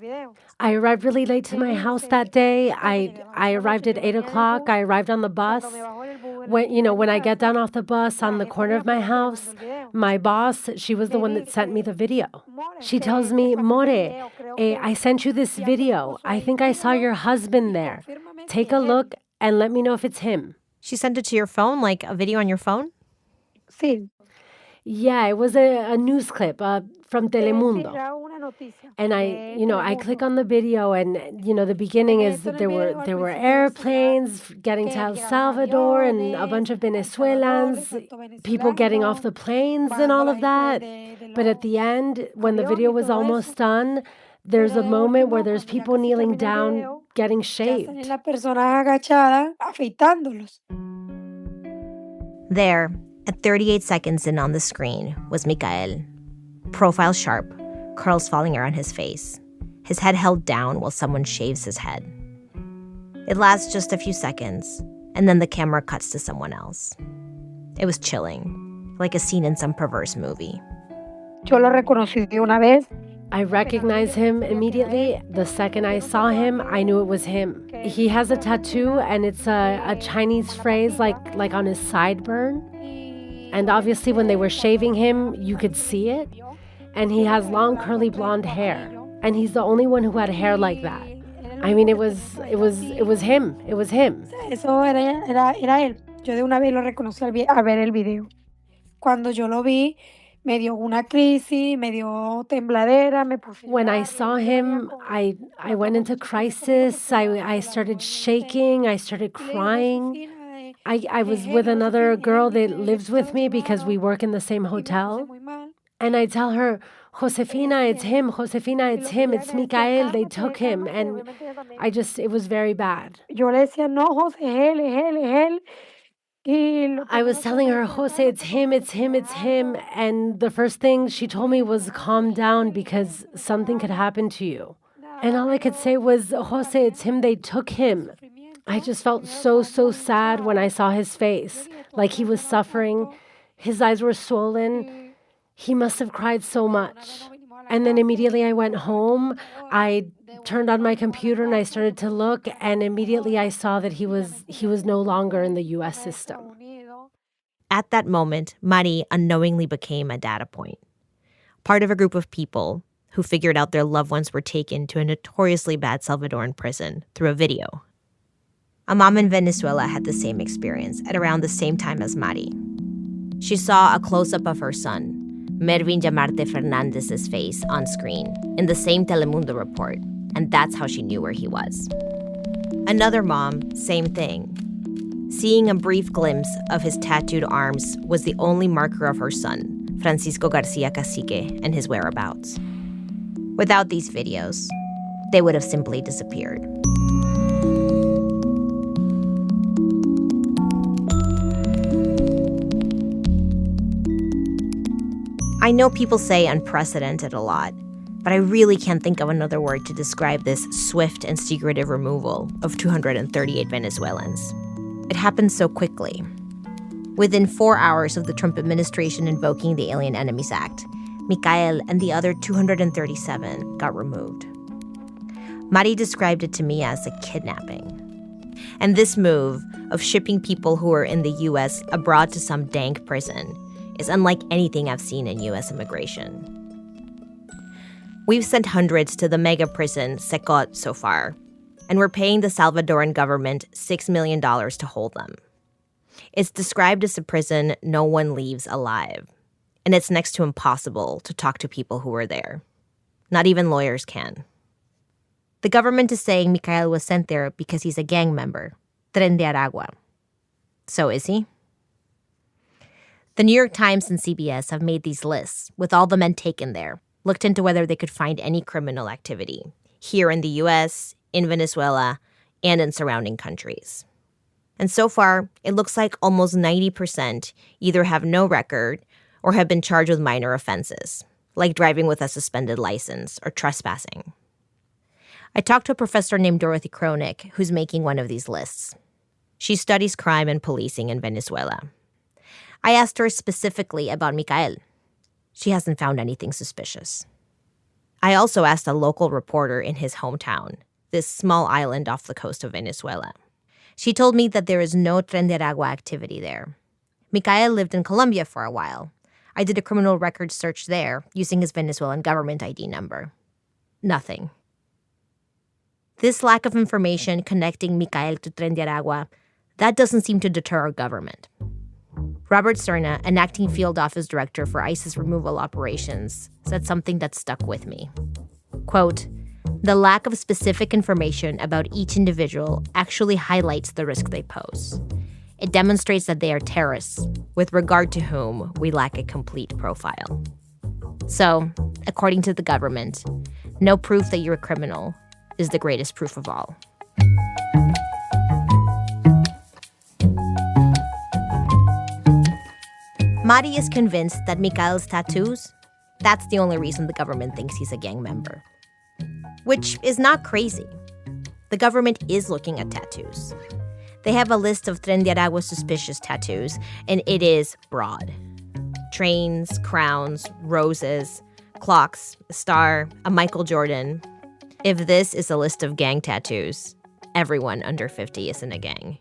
I arrived really late to my house that day. I arrived at 8 o'clock. I arrived on the bus. When I get down off the bus on the corner of my house, my boss, she was the one that sent me the video. She tells me, More, I sent you this video. I think I saw your husband there. Take a look and let me know if it's him. She sent it to your phone, like a video on your phone? Sí. Yeah, it was a news clip from Telemundo. And I click on the video, and the beginning is that there were airplanes getting to El Salvador and a bunch of Venezuelans, people getting off the planes and all of that. But at the end, when the video was almost done, there's a moment where there's people kneeling down getting shaved. There, at 38 seconds in on the screen, was Mikael. Profile sharp, curls falling around his face, his head held down while someone shaves his head. It lasts just a few seconds, and then the camera cuts to someone else. It was chilling, like a scene in some perverse movie. Yo lo reconocí de una vez. I recognized him immediately. The second I saw him, I knew it was him. He has a tattoo, and it's a Chinese phrase like on his sideburn. And obviously when they were shaving him, you could see it. And he has long curly blonde hair. And he's the only one who had hair like that. I mean, it was him. It was him. Eso era él. Yo de una vez lo reconocí al ver el video. Cuando yo lo vi, me dio una crisis, me dio tembladera, me puse. When I saw him, I went into crisis. I started shaking. I started crying. I was with another girl that lives with me because we work in the same hotel. And I tell her, Josefina, it's him. Josefina, it's him. It's Mikael. They took him. And it was very bad. Yo le decía, no, José, es él. I was telling her, Jose, it's him, it's him, it's him. And the first thing she told me was, calm down because something could happen to you. And all I could say was, Jose, it's him, they took him. I just felt so sad when I saw his face, like he was suffering. His eyes were swollen. He must have cried so much. And then immediately I went home. I turned on my computer and I started to look, and immediately I saw that he was no longer in the U.S. system. At that moment, Mari unknowingly became a data point, part of a group of people who figured out their loved ones were taken to a notoriously bad Salvadoran prison through a video. A mom in Venezuela had the same experience at around the same time as Mari. She saw a close-up of her son, Mervin Yamarte Fernandez's face on screen in the same Telemundo report, and that's how she knew where he was. Another mom, same thing. Seeing a brief glimpse of his tattooed arms was the only marker of her son, Francisco Garcia Cacique, and his whereabouts. Without these videos, they would have simply disappeared. I know people say unprecedented a lot, but I really can't think of another word to describe this swift and secretive removal of 238 Venezuelans. It happened so quickly. Within 4 hours of the Trump administration invoking the Alien Enemies Act, Mikael and the other 237 got removed. Mari described it to me as a kidnapping. And this move of shipping people who are in the U.S. abroad to some dank prison is unlike anything I've seen in U.S. immigration. We've sent hundreds to the mega prison, Secot, so far, and we're paying the Salvadoran government $6 million to hold them. It's described as a prison no one leaves alive, and it's next to impossible to talk to people who are there. Not even lawyers can. The government is saying Micael was sent there because he's a gang member, Tren de Aragua. So is he? The New York Times and CBS have made these lists with all the men taken there, looked into whether they could find any criminal activity here in the U.S., in Venezuela, and in surrounding countries. And so far, it looks like almost 90% either have no record or have been charged with minor offenses, like driving with a suspended license or trespassing. I talked to a professor named Dorothy Kronik, who's making one of these lists. She studies crime and policing in Venezuela. I asked her specifically about Micael. She hasn't found anything suspicious. I also asked a local reporter in his hometown, this small island off the coast of Venezuela. She told me that there is no Tren de Aragua activity there. Micael lived in Colombia for a while. I did a criminal record search there using his Venezuelan government ID number. Nothing. This lack of information connecting Micael to Tren de Aragua, that doesn't seem to deter our government. Robert Cerna, an acting field office director for ISIS removal operations, said something that stuck with me. Quote, "The lack of specific information about each individual actually highlights the risk they pose. It demonstrates that they are terrorists, with regard to whom we lack a complete profile." So, according to the government, no proof that you're a criminal is the greatest proof of all. Mari is convinced that Micael's tattoos, that's the only reason the government thinks he's a gang member. Which is not crazy. The government is looking at tattoos. They have a list of Tren de Aragua suspicious tattoos, and it is broad. Trains, crowns, roses, clocks, a star, a Michael Jordan. If this is a list of gang tattoos, everyone under 50 is in a gang.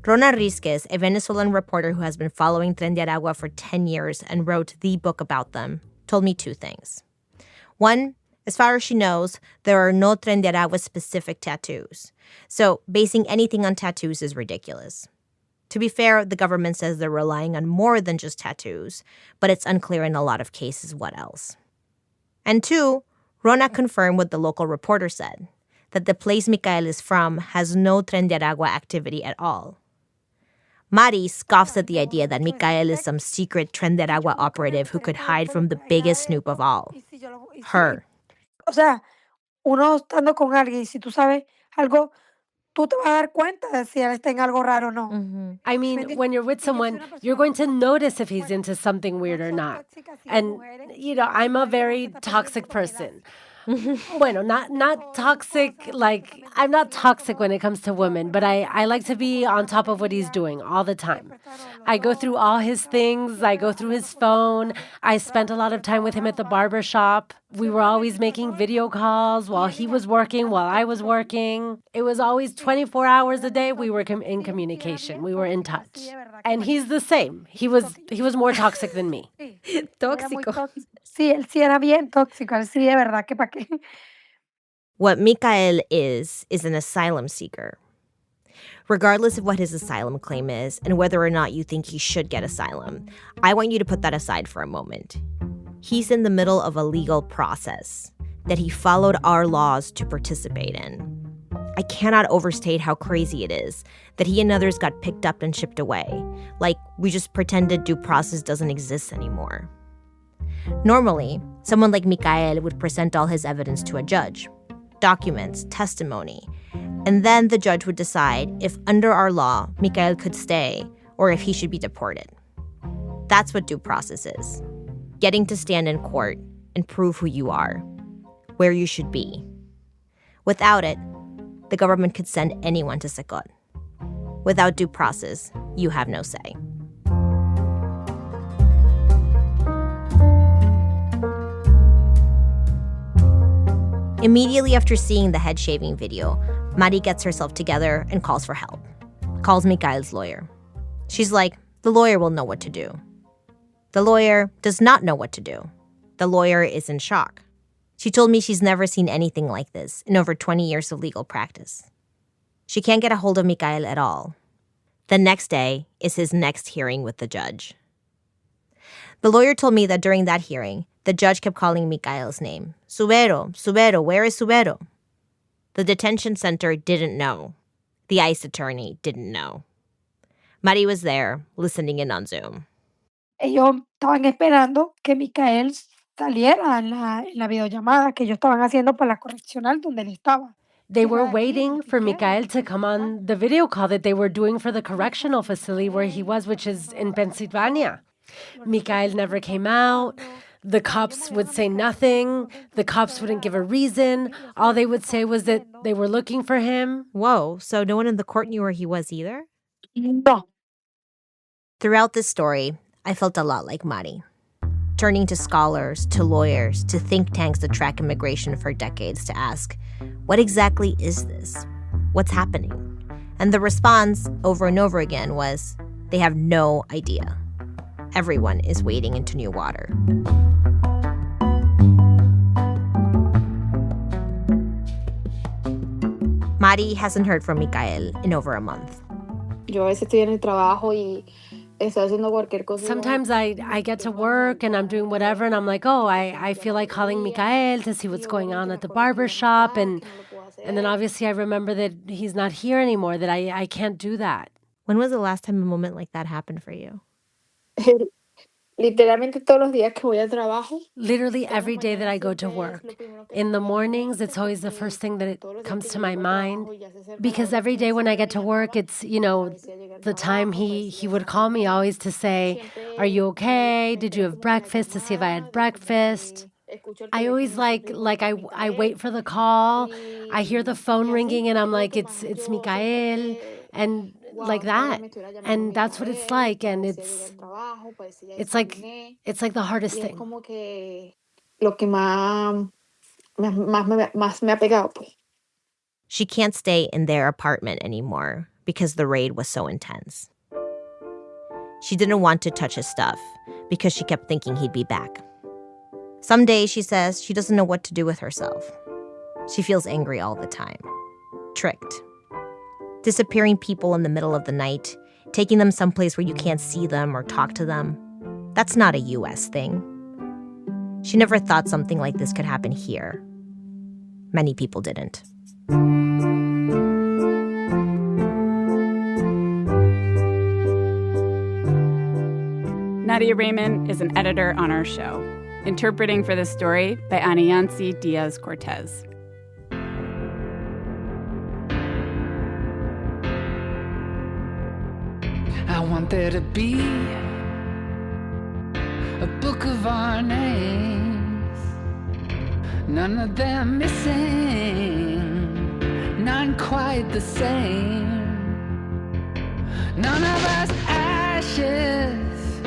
Rona Rizquez, a Venezuelan reporter who has been following Tren de Aragua for 10 years and wrote the book about them, told me two things. One, as far as she knows, there are no Tren de Aragua specific tattoos. So basing anything on tattoos is ridiculous. To be fair, the government says they're relying on more than just tattoos, but it's unclear in a lot of cases what else. And two, Rona confirmed what the local reporter said, that the place Micael is from has no Tren de Aragua activity at all. Mari scoffs at the idea that Micael is some secret Tren de Aragua operative who could hide from the biggest snoop of all, her. O sea, uno estando con alguien, si tú sabes algo, tú te vas a dar cuenta de si él está en algo raro o no. I mean, when you're with someone, you're going to notice if he's into something weird or not. And, I'm a very toxic person. Bueno, not toxic, like, I'm not toxic when it comes to women, but I like to be on top of what he's doing all the time. I go through all his things. I go through his phone. I spent a lot of time with him at the barber shop. We were always making video calls while he was working, while I was working. It was always 24 hours a day. We were in communication. We were in touch. And he's the same. He was more toxic than me. Tóxico. Sí, él sí era bien tóxico. Él sí, de verdad, que pa' qué. What Micael is an asylum seeker. Regardless of what his asylum claim is and whether or not you think he should get asylum, I want you to put that aside for a moment. He's in the middle of a legal process that he followed our laws to participate in. I cannot overstate how crazy it is that he and others got picked up and shipped away, like we just pretended due process doesn't exist anymore. Normally, someone like Micael would present all his evidence to a judge, documents, testimony, and then the judge would decide if under our law, Micael could stay or if he should be deported. That's what due process is. Getting to stand in court and prove who you are, where you should be. Without it, the government could send anyone to Secot. Without due process, you have no say. Immediately after seeing the head shaving video, Mari gets herself together and calls for help. Calls Mikhail's lawyer. She's like, the lawyer will know what to do. The lawyer does not know what to do. The lawyer is in shock. She told me she's never seen anything like this in over 20 years of legal practice. She can't get a hold of Mikhail at all. The next day is his next hearing with the judge. The lawyer told me that during that hearing, the judge kept calling Mikhail's name. Subero, where is Subero? The detention center didn't know. The ICE attorney didn't know. Mari was there, listening in on Zoom. Ellos estaban esperando que Micael saliera en la videollamada que ellos estaban haciendo para la correccional donde él estaba. They were waiting for Mikhail to come on the video call that they were doing for the correctional facility where he was, which is in Pennsylvania. Mikhail never came out. The cops would say nothing. The cops wouldn't give a reason. All they would say was that they were looking for him. Whoa, so no one in the court knew where he was either? No. Throughout this story, I felt a lot like Mari. Turning to scholars, to lawyers, to think tanks that track immigration for decades to ask, what exactly is this? What's happening? And the response over and over again was, they have no idea. Everyone is wading into new water. Mari hasn't heard from Mikhail in over a month. Yo a veces estoy en el trabajo y estoy haciendo cualquier cosa. Sometimes I get to work and I'm doing whatever and I'm like, oh, I feel like calling Mikhail to see what's going on at the barber shop. And then obviously I remember that he's not here anymore, that I can't do that. When was the last time a moment like that happened for you? Literalmente todos los días que voy al trabajo. Literally every day that I go to work. In the mornings, it's always the first thing that it comes to my mind. Because every day when I get to work, it's, the time he would call me always to say, are you okay? Did you have breakfast? To see if I had breakfast. I always I wait for the call. I hear the phone ringing and I'm like, it's Mikhail. And like that. And that's what it's like. And it's like the hardest thing. She can't stay in their apartment anymore because the raid was so intense. She didn't want to touch his stuff because she kept thinking he'd be back. Some days, she says, she doesn't know what to do with herself. She feels angry all the time. Tricked. Disappearing people in the middle of the night, taking them someplace where you can't see them or talk to them. That's not a U.S. thing. She never thought something like this could happen here. Many people didn't. Nadia Raymond is an editor on our show. Interpreting for this story by Anayansi Diaz-Cortez. I want there to be a book of our names, none of them missing, none quite the same, none of us ashes,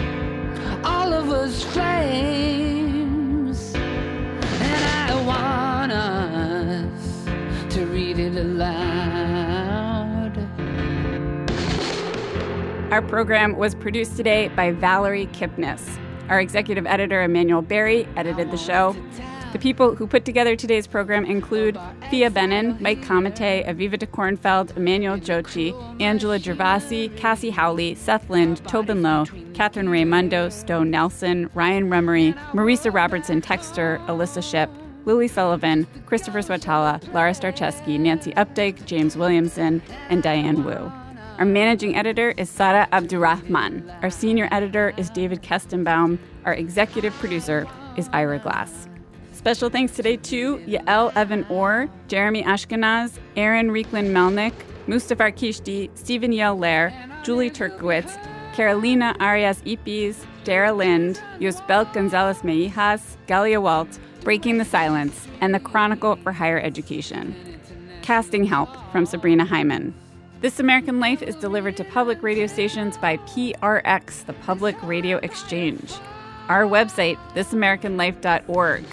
all of us flames, and I want us to read it aloud. Our program was produced today by Valerie Kipnis. Our executive editor, Emmanuel Berry, edited the show. The people who put together today's program include Thea Benin, Mike Comite, Aviva de Kornfeld, Emmanuel Jochi, Angela Gervasi, Cassie Howley, Seth Lind, Tobin Lowe, Catherine Raymundo, Stone Nelson, Ryan Remery, Marisa Robertson Texter, Alyssa Shipp, Lily Sullivan, Christopher Swatala, Lara Starcheski, Nancy Updike, James Williamson, and Diane Wu. Our managing editor is Sara Abdurrahman. Our senior editor is David Kestenbaum. Our executive producer is Ira Glass. Special thanks today to Yael Evan Orr, Jeremy Ashkenaz, Aaron Rieklin Melnick, Mustafar Kishti, Stephen Yale Lair, Julie Turkowitz, Carolina Arias Ipis, Dara Lind, Yosbel Gonzalez Meijas, Galia Walt, Breaking the Silence, and the Chronicle for Higher Education. Casting help from Sabrina Hyman. This American Life is delivered to public radio stations by PRX, the Public Radio Exchange. Our website, thisamericanlife.org.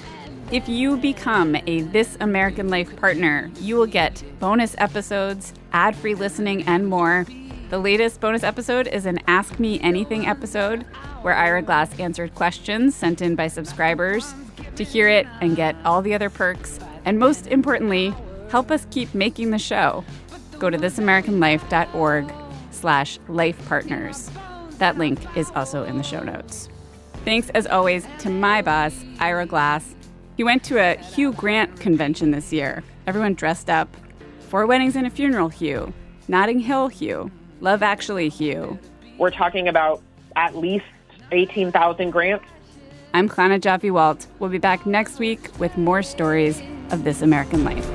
If you become a This American Life partner, you will get bonus episodes, ad-free listening, and more. The latest bonus episode is an Ask Me Anything episode where Ira Glass answered questions sent in by subscribers. To hear it and get all the other perks, and most importantly, help us keep making the show, go to thisamericanlife.org/lifepartners. That link is also in the show notes. Thanks, as always, to my boss, Ira Glass. He went to a Hugh Grant convention this year. Everyone dressed up. 4 Weddings and a Funeral Hugh. Notting Hill Hugh. Love Actually Hugh. We're talking about at least 18,000 grants. I'm Chana Joffe-Walt. We'll be back next week with more stories of This American Life.